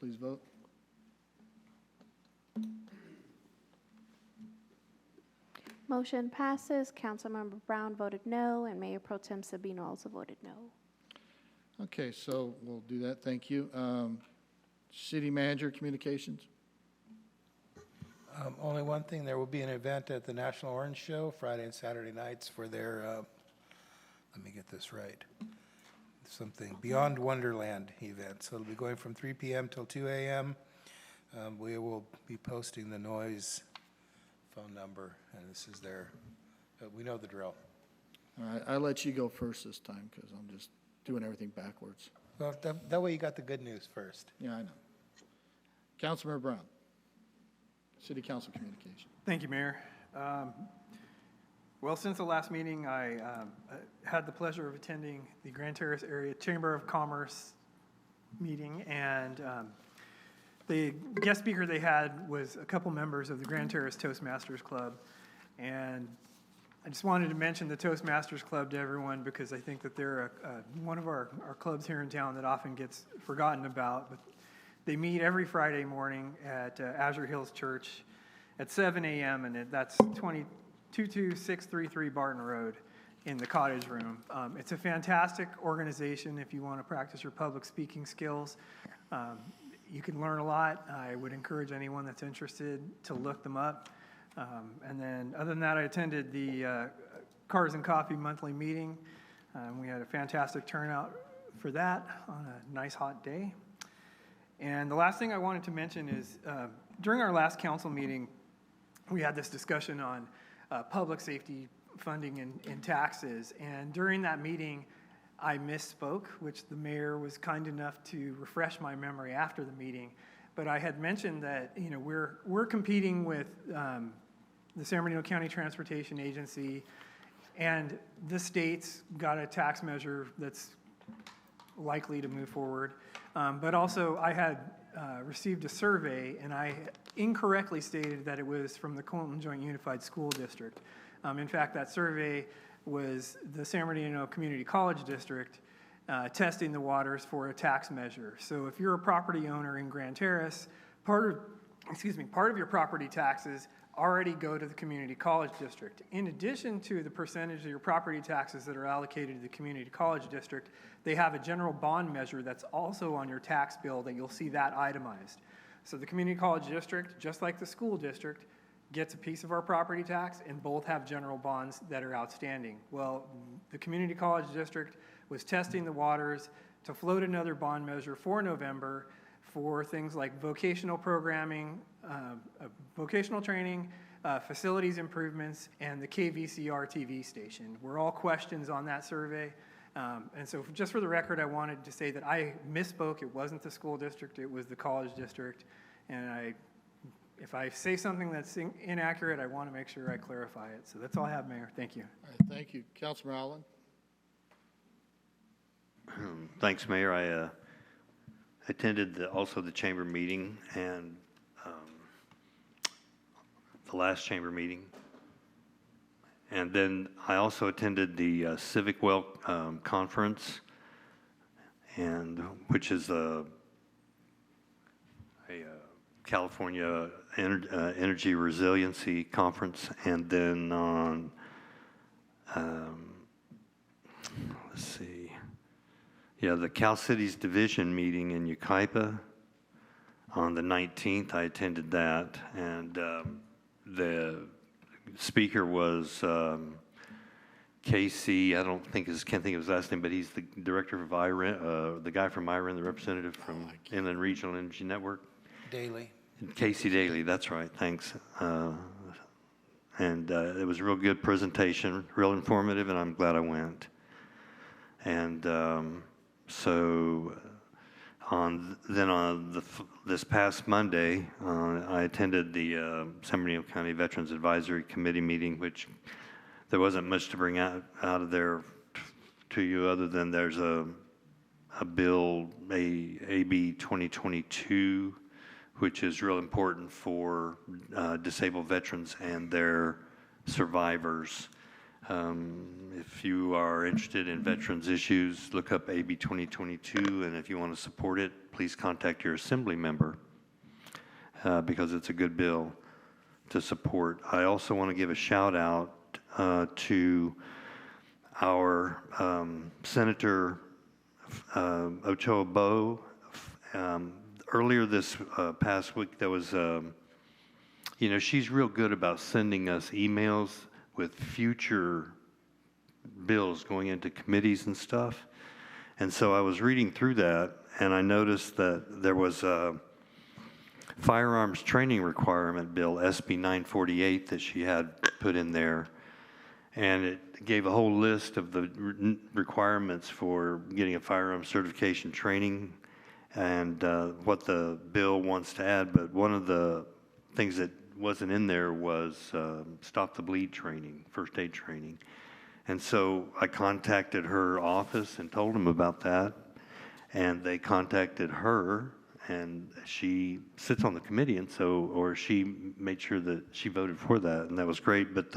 Please vote. Motion passes. Councilmember Brown voted no, and Mayor Pro Tem Sabino also voted no. Okay, so we'll do that. Thank you. City Manager Communications. Only one thing, there will be an event at the National Orange Show Friday and Saturday nights for their, let me get this right, something Beyond Wonderland event. So it'll be going from 3 p.m. till 2 a.m. We will be posting the noise phone number, and this is their, we know the drill. All right, I'll let you go first this time, because I'm just doing everything backwards. Well, that way you got the good news first. Yeah, I know. Councilmember Brown, City Council Communication. Thank you, Mayor. Well, since the last meeting, I had the pleasure of attending the Grand Terrace Area Chamber of Commerce meeting, and the guest speaker they had was a couple members of the Grand Terrace Toastmasters Club. And I just wanted to mention the Toastmasters Club to everyone, because I think that they're one of our clubs here in town that often gets forgotten about. But they meet every Friday morning at Azure Hills Church at 7 a.m., and that's 22633 Barton Road in the Cottage Room. It's a fantastic organization if you want to practice your public speaking skills. You can learn a lot. I would encourage anyone that's interested to look them up. And then other than that, I attended the Cars and Coffee monthly meeting. We had a fantastic turnout for that on a nice hot day. And the last thing I wanted to mention is during our last council meeting, we had this discussion on public safety funding and taxes. And during that meeting, I misspoke, which the mayor was kind enough to refresh my memory after the meeting. But I had mentioned that, you know, we're competing with the San Bernardino County Transportation Agency, and the state's got a tax measure that's likely to move forward. But also, I had received a survey, and I incorrectly stated that it was from the Colton Joint Unified School District. In fact, that survey was the San Bernardino Community College District testing the waters for a tax measure. So if you're a property owner in Grand Terrace, part of your property taxes already go to the Community College District. In addition to the percentage of your property taxes that are allocated to the Community College District, they have a general bond measure that's also on your tax bill that you'll see that itemized. So the Community College District, just like the school district, gets a piece of our property tax, and both have general bonds that are outstanding. Well, the Community College District was testing the waters to float another bond measure for November for things like vocational programming, vocational training, facilities improvements, and the KVCR TV station. Were all questions on that survey. And so just for the record, I wanted to say that I misspoke. It wasn't the school district, it was the college district. And if I say something that's inaccurate, I want to make sure I clarify it. So that's all I have, Mayor. Thank you. All right, thank you. Councilman Allen? Thanks, Mayor. I attended also the chamber meeting and the last chamber meeting. And then I also attended the Civic Well Conference, and which is a California Energy Resiliency Conference. And then on, let's see, yeah, the Cal Cities Division meeting in Yucaipa on the 19th. I attended that, and the speaker was Casey, can't think of his last name, but he's the director of IREN, the guy from IREN, the representative from Inland Regional Energy Network. Daly. Casey Daly, that's right, thanks. And it was a real good presentation, real informative, and I'm glad I went. And so this past Monday, I attended the San Bernardino County Veterans Advisory Committee meeting, which there wasn't much to bring out of there to you other than there's a bill, AB 2022, which is real important for disabled veterans and their survivors. If you are interested in veterans issues, look up AB 2022, and if you want to support it, please contact your assembly member because it's a good bill to support. I also want to give a shout out to our Senator Ochoa Bowe. Earlier this past week, there was, she's real good about sending us emails with future bills going into committees and stuff. And so I was reading through that, and I noticed that there was a firearms training requirement bill, SB 948, that she had put in there. And it gave a whole list of the requirements for getting a firearms certification training and what the bill wants to add. But one of the things that wasn't in there was stop the bleed training, first aid training. And so I contacted her office and told them about that. And they contacted her, and she sits on the committee, and she made sure that she voted for that, and that was great. But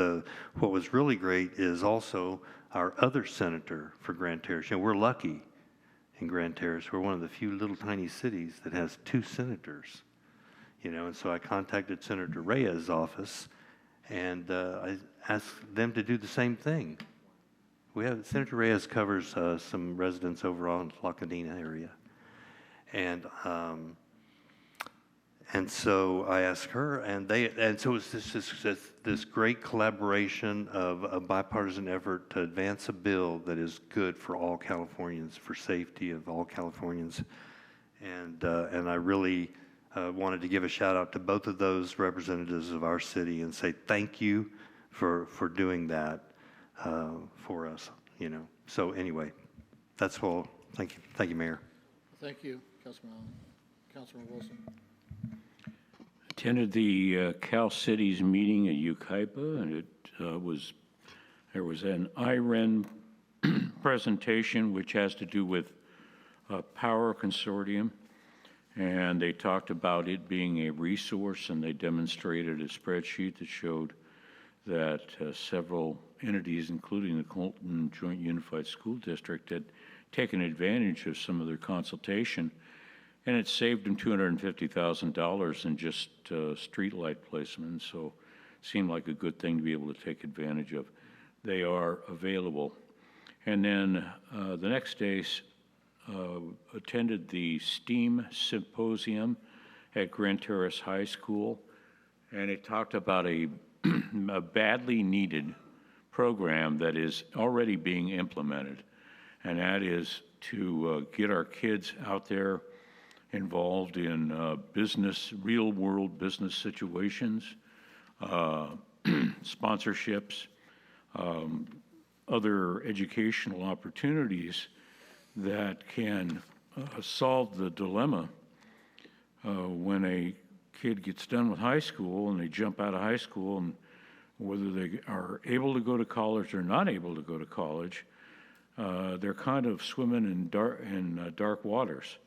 what was really great is also our other senator for Grand Terrace. We're lucky in Grand Terrace. We're one of the few little tiny cities that has 2 senators. And so I contacted Senator Reyes' office, and I asked them to do the same thing. Senator Reyes covers some residents over on La Cadena area, and And so I asked her, and so it's this great collaboration of a bipartisan effort to advance a bill that is good for all Californians, for safety of all Californians. And I really wanted to give a shout out to both of those representatives of our city and say thank you for doing that for us, you know. So anyway, that's all. Thank you, Mayor. Thank you, Councilman Allen. Councilman Wilson. Attended the Cal Cities meeting at Yucaipa, and there was an IREN presentation which has to do with Power Consortium, and they talked about it being a resource, and they demonstrated a spreadsheet that showed that several entities, including the Colton Joint Unified School District, had taken advantage of some of their consultation, and it saved them $250,000 in just street light placement. So it seemed like a good thing to be able to take advantage of. They are available. And then the next day, attended the STEAM Symposium at Grand Terrace High School, and it talked about a badly needed program that is already being implemented, and that is to get our kids out there involved in real-world business situations, sponsorships, other educational opportunities that can solve the dilemma when a kid gets done with high school and they jump out of high school, and whether they are able to go to college or not able to go to college, they're kind of swimming in dark waters.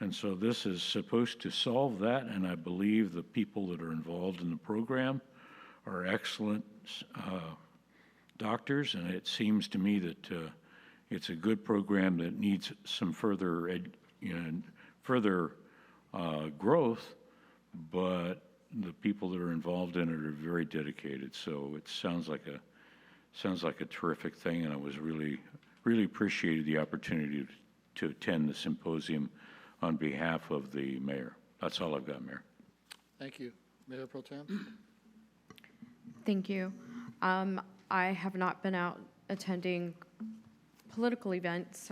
And so this is supposed to solve that, and I believe the people that are involved in the program are excellent doctors, and it seems to me that it's a good program that needs some further growth, but the people that are involved in it are very dedicated. So it sounds like a terrific thing, and I was really appreciated the opportunity to attend the symposium on behalf of the mayor. That's all I've got, Mayor. Thank you. Mayor Pro Tem? Thank you. I have not been out attending political events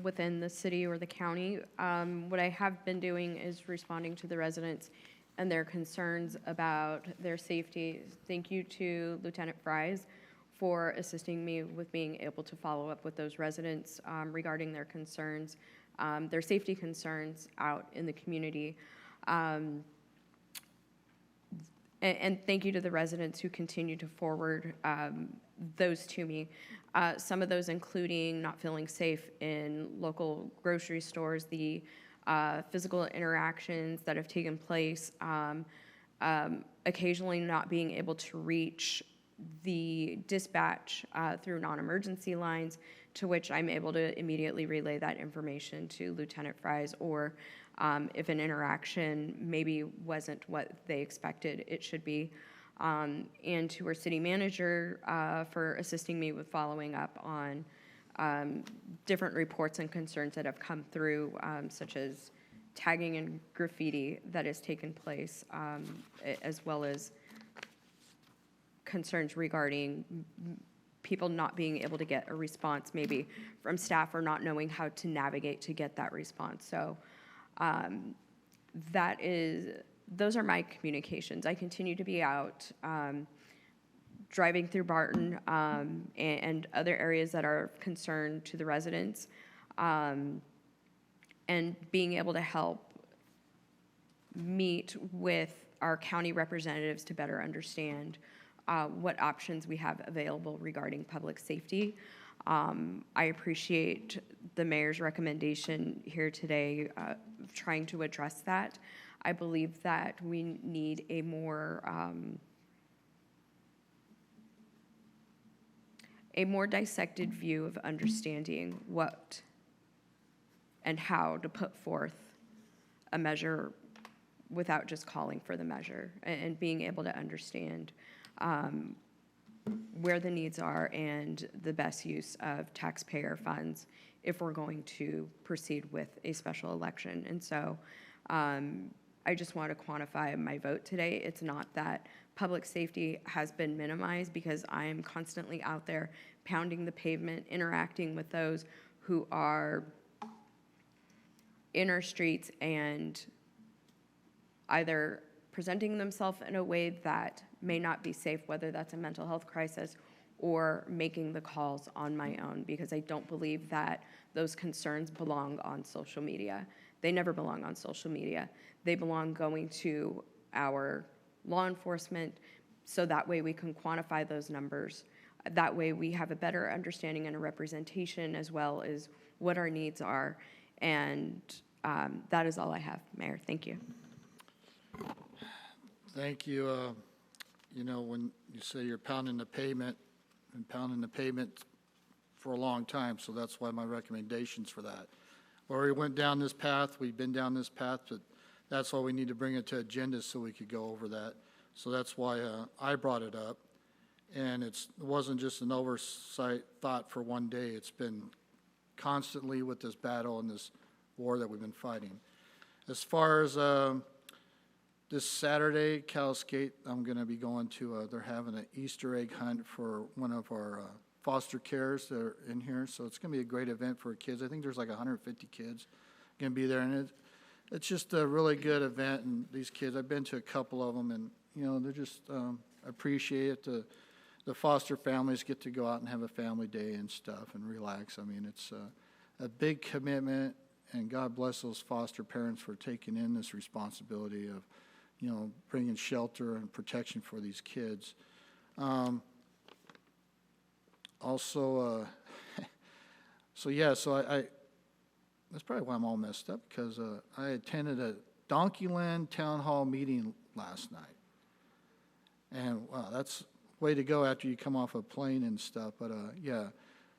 within the city or the county. What I have been doing is responding to the residents and their concerns about their safety. Thank you to Lieutenant Fries for assisting me with being able to follow up with those residents regarding their concerns, their safety concerns out in the community. And thank you to the residents who continue to forward those to me. Some of those including not feeling safe in local grocery stores, the physical interactions that have taken place, occasionally not being able to reach the dispatch through non-emergency lines, to which I'm able to immediately relay that information to Lieutenant Fries, or if an interaction maybe wasn't what they expected it should be, and to our city manager for assisting me with following up on different reports and concerns that have come through, such as tagging and graffiti that has taken place, as well as concerns regarding people not being able to get a response maybe from staff, or not knowing how to navigate to get that response. So those are my communications. I continue to be out driving through Barton and other areas that are of concern to the residents, and being able to help meet with our county representatives to better understand what options we have available regarding public safety. I appreciate the mayor's recommendation here today of trying to address that. I believe that we need a more dissected view of understanding what and how to put forth a measure without just calling for the measure, and being able to understand where the needs are and the best use of taxpayer funds if we're going to proceed with a special election. And so I just want to quantify my vote today. It's not that public safety has been minimized, because I am constantly out there pounding the pavement, interacting with those who are in our streets and either presenting themselves in a way that may not be safe, whether that's a mental health crisis or making the calls on my own, because I don't believe that those concerns belong on social media. They never belong on social media. They belong going to our law enforcement, so that way we can quantify those numbers. That way we have a better understanding and a representation, as well as what our needs are. And that is all I have, Mayor. Thank you. Thank you. You know, when you say you're pounding the pavement for a long time, so that's why my recommendation's for that. We already went down this path, we've been down this path, but that's why we need to bring it to agenda so we could go over that. So that's why I brought it up. And it wasn't just an oversight thought for one day. It's been constantly with this battle and this war that we've been fighting. As far as this Saturday, Cal Skate, I'm going to be going to, they're having an Easter egg hunt for one of our foster cares that are in here. So it's going to be a great event for kids. I think there's like 150 kids going to be there. And it's just a really good event. And these kids, I've been to a couple of them, and, you know, they're just appreciate it. The foster families get to go out and have a family day and stuff and relax. I mean, it's a big commitment, and God bless those foster parents for taking in this responsibility of, you know, bringing shelter and protection for these kids. Also, so that's probably why I'm all messed up, because I attended a Donkeyland Town Hall meeting last night. And wow, that's way to go after you come off a plane and stuff. But yeah,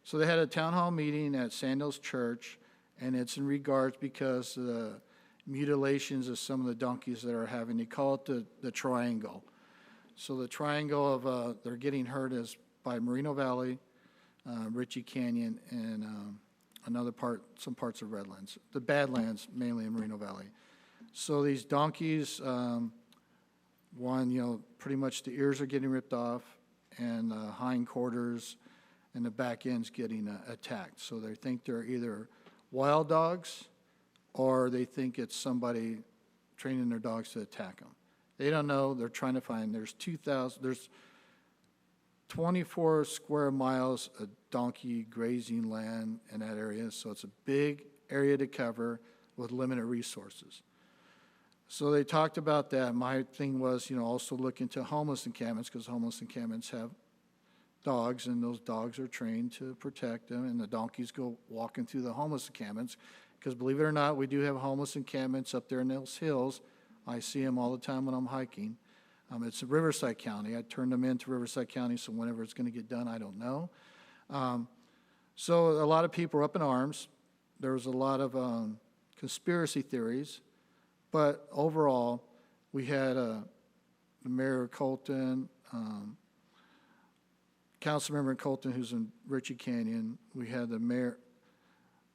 so they had a town hall meeting at Sandals Church, and it's in regards because the mutilations of some of the donkeys that are having, they call it the triangle. So the triangle of they're getting hurt is by Moreno Valley, Ritchie Canyon, and some parts of Redlands. The Badlands, mainly in Moreno Valley. So these donkeys, one, you know, pretty much the ears are getting ripped off, and the hindquarters and the back end's getting attacked. So they think they're either wild dogs, or they think it's somebody training their dogs to attack them. They don't know. They're trying to find. There's 24 square miles of donkey grazing land in that area, so it's a big area to cover with limited resources. So they talked about that. My thing was, you know, also look into homeless encampments, because homeless encampments have dogs, and those dogs are trained to protect them, and the donkeys go walking through the homeless encampments, because believe it or not, we do have homeless encampments up there in those hills. I see them all the time when I'm hiking. It's in Riverside County. I turned them into Riverside County, so whenever it's going to get done, I don't know. So a lot of people are up in arms. There was a lot of conspiracy theories. But overall, we had the mayor of Colton, council member in Colton who's in Ritchie Canyon. We had the mayor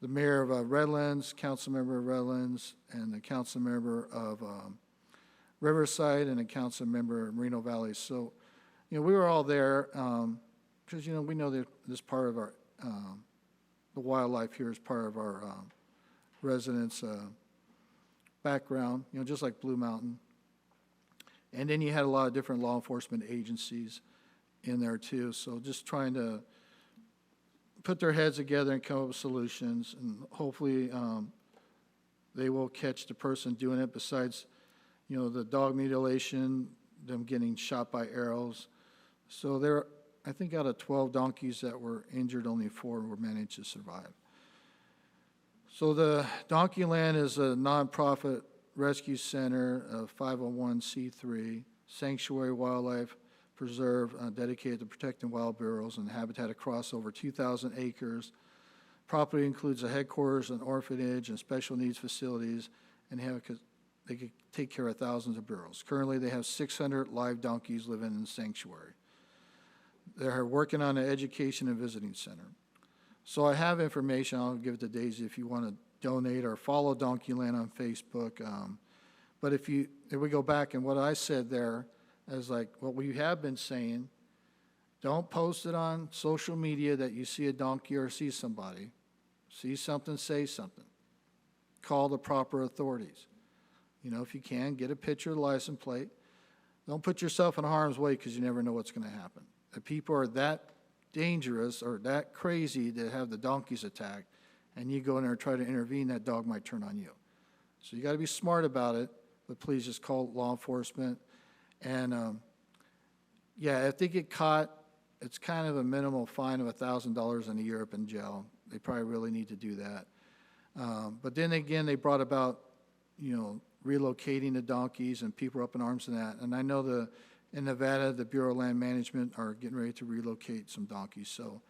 of Redlands, council member of Redlands, and the council member of Riverside, and a council member of Moreno Valley. So, you know, we were all there because, you know, we know that this part of our, the wildlife here is part of our residents' background, you know, just like Blue Mountain. And then you had a lot of different law enforcement agencies in there too. So just trying to put their heads together and come up with solutions, and hopefully they will catch the person doing it. Besides, you know, the dog mutilation, them getting shot by arrows. So there, I think out of 12 donkeys that were injured, only 4 were managed to survive. So the Donkeyland is a nonprofit rescue center, a 501c3 sanctuary wildlife preserve dedicated to protecting wild burros and habitat across over 2,000 acres. Property includes a headquarters, an orphanage, and special needs facilities, and they could take care of thousands of burros. Currently, they have 600 live donkeys living in the sanctuary. They're working on an education and visiting center. So I have information. I'll give it to Daisy if you want to donate or follow Donkeyland on Facebook. But if we go back and what I said there is like what we have been saying, don't post it on social media that you see a donkey or see somebody. See something, say something. Call the proper authorities. You know, if you can, get a picture of the license plate. Don't put yourself in harm's way because you never know what's going to happen. If people are that dangerous or that crazy to have the donkeys attacked, and you go in there and try to intervene, that dog might turn on you. So you got to be smart about it, but please just call law enforcement. And yeah, if they get caught, it's kind of a minimal fine of $1,000 and a year up in jail. They probably really need to do that. But then again, they brought about, you know, relocating the donkeys, and people are up in arms in that. And I know in Nevada, the Bureau of Land Management are getting ready to relocate some donkeys. So,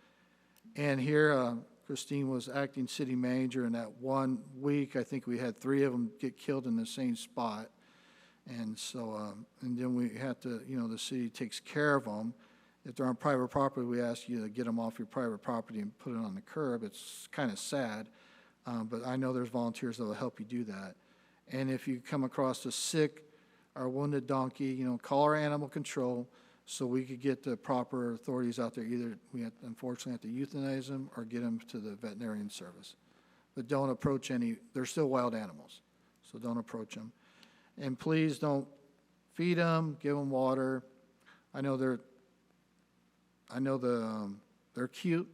and here, Christine was acting city manager, and that 1 week, I think we had 3 of them get killed in the same spot. And so, and then we have to, you know, the city takes care of them. If they're on private property, we ask you to get them off your private property and put it on the curb. It's kind of sad, but I know there's volunteers that will help you do that. And if you come across a sick or wounded donkey, you know, call our animal control so we could get the proper authorities out there. Either we have, unfortunately have to euthanize them or get them to the veterinarian service. But don't approach they're still wild animals, so don't approach them. And please don't feed them, give them water. I know they're cute,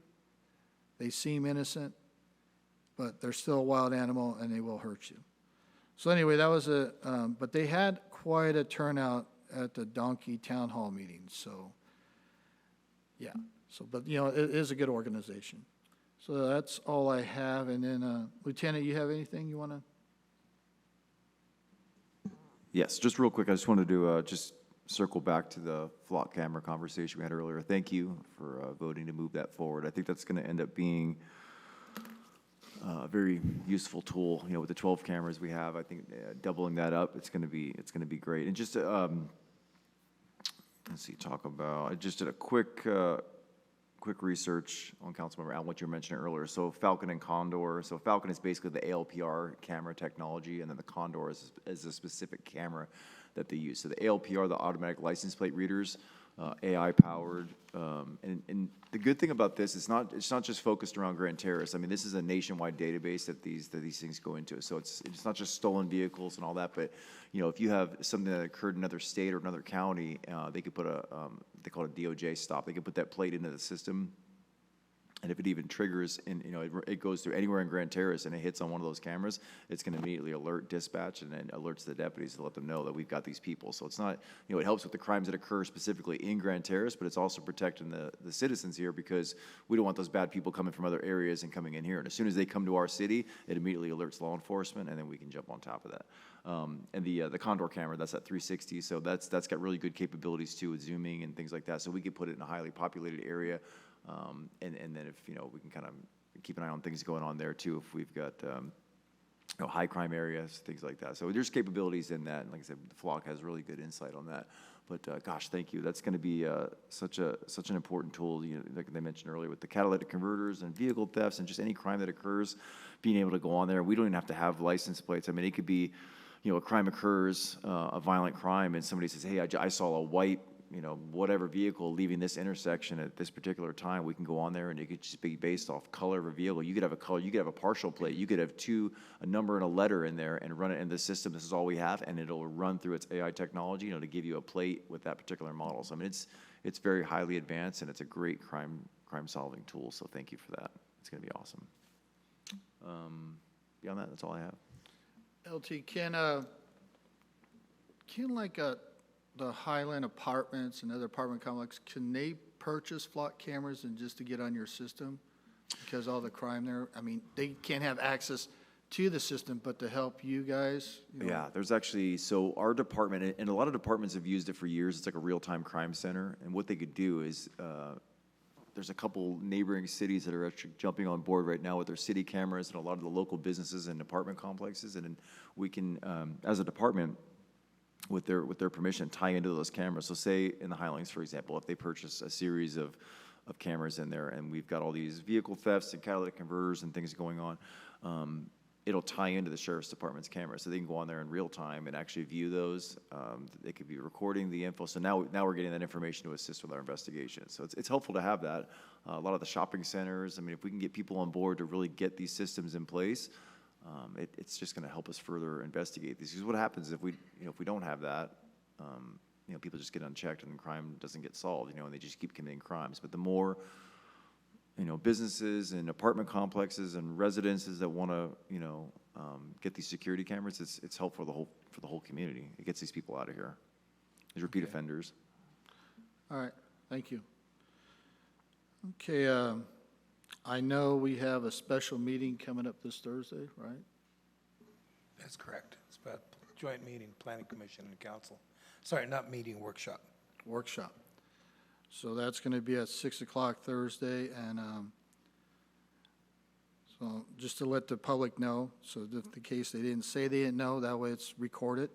they seem innocent, but they're still a wild animal and they will hurt you. So anyway, that was but they had quite a turnout at the donkey town hall meeting, so yeah. So, but you know, it is a good organization. So that's all I have, and then Lieutenant, you have anything you want to? Yes, just real quick, I just wanted to just circle back to the flock camera conversation we had earlier. Thank you for voting to move that forward. I think that's going to end up being a very useful tool. You know, with the 12 cameras we have, I think doubling that up, it's going to be great. And just let's see, talk about. I just did a quick research on Councilmember Allen, what you were mentioning earlier. So Falcon and Condor. So Falcon is basically the ALPR camera technology, and then the Condor is a specific camera that they use. So the ALPR, the automatic license plate readers, AI powered, and the good thing about this is it's not just focused around Grand Terrace. I mean, this is a nationwide database that these things go into. So it's not just stolen vehicles and all that, but you know, if you have something that occurred in another state or another county, they could put they call it a DOJ stop. They could put that plate into the system. And if it even triggers, and you know, it goes through anywhere in Grand Terrace and it hits on one of those cameras, it's going to immediately alert dispatch and then alerts the deputies to let them know that we've got these people. So it's not, you know, it helps with the crimes that occur specifically in Grand Terrace, but it's also protecting the citizens here, because we don't want those bad people coming from other areas and coming in here. And as soon as they come to our city, it immediately alerts law enforcement, and then we can jump on top of that. And the Condor camera, that's at 360, so that's got really good capabilities too with zooming and things like that. So we could put it in a highly populated area. And then if, you know, we can kind of keep an eye on things going on there too, if we've got, you know, high crime areas, things like that. So there's capabilities in that. And like I said, the flock has really good insight on that. But gosh, thank you. That's going to be such an important tool, you know, like they mentioned earlier, with the catalytic converters and vehicle thefts and just any crime that occurs, being able to go on there. We don't even have to have license plates. I mean, it could be, you know, a crime occurs, a violent crime, and somebody says, hey, I saw a white, you know, whatever vehicle leaving this intersection at this particular time. We can go on there, and it could just be based off color of a vehicle. You could have a color, you could have a partial plate, you could have a number and a letter in there, and run it in the system. This is all we have, and it'll run through its AI technology, you know, to give you a plate with that particular model. So I mean, it's very highly advanced, and it's a great crime solving tool. So thank you for that. It's going to be awesome. Beyond that, that's all I have. LT, can like the Highland Apartments and other apartment complexes, can they purchase flock cameras and just to get on your system? Because all the crime there, I mean, they can't have access to the system, but to help you guys? You know? Yeah, there's actually, so our department, and a lot of departments have used it for years, it's like a real-time crime center, and what they could do is, there's a couple neighboring cities that are actually jumping on board right now with their city cameras and a lot of the local businesses and apartment complexes, and then we can, as a department, with their permission, tie into those cameras. So say in the Highlands, for example, if they purchase a series of cameras in there, and we've got all these vehicle thefts and catalytic converters and things going on, it'll tie into the sheriff's department's camera, so they can go on there in real time and actually view those. They could be recording the info, so now we're getting that information to assist with our investigation. So it's helpful to have that. A lot of the shopping centers, I mean, if we can get people on board to really get these systems in place, it's just gonna help us further investigate these. Because what happens if we don't have that, people just get unchecked and crime doesn't get solved, and they just keep committing crimes. But the more businesses and apartment complexes and residences that want to, get these security cameras, it's helpful for the whole community. It gets these people out of here, these repeat offenders. All right, thank you. Okay, I know we have a special meeting coming up this Thursday, right? That's correct. It's about joint meeting, planning commission and council. Sorry, not meeting, workshop. Workshop. So that's going to be at 6 o'clock Thursday, and so just to let the public know, so that the case they didn't say they didn't know, that way it's recorded.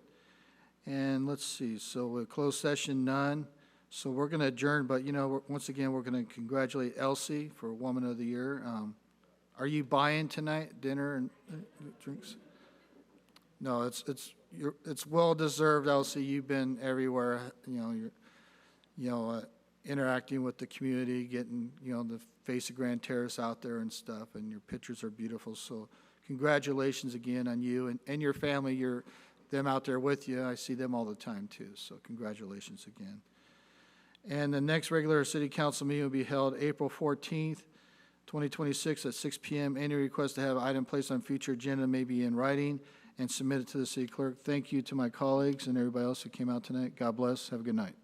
And let's see, so with closed session, none. So we're going to adjourn, but once again, we're going to congratulate Elsie for Woman of the Year. Are you buying tonight, dinner and drinks? No, it's well deserved, Elsie. You've been everywhere. You're interacting with the community, getting the face of Grand Terrace out there and stuff, and your pictures are beautiful. So congratulations again on you and your family. Them out there with you. I see them all the time too. So congratulations again. And the next regular city council meeting will be held April 14th, 2026 at 6 p.m. Any request to have an item placed on future agenda may be in writing and submitted to the city clerk. Thank you to my colleagues and everybody else who came out tonight. God bless. Have a good night.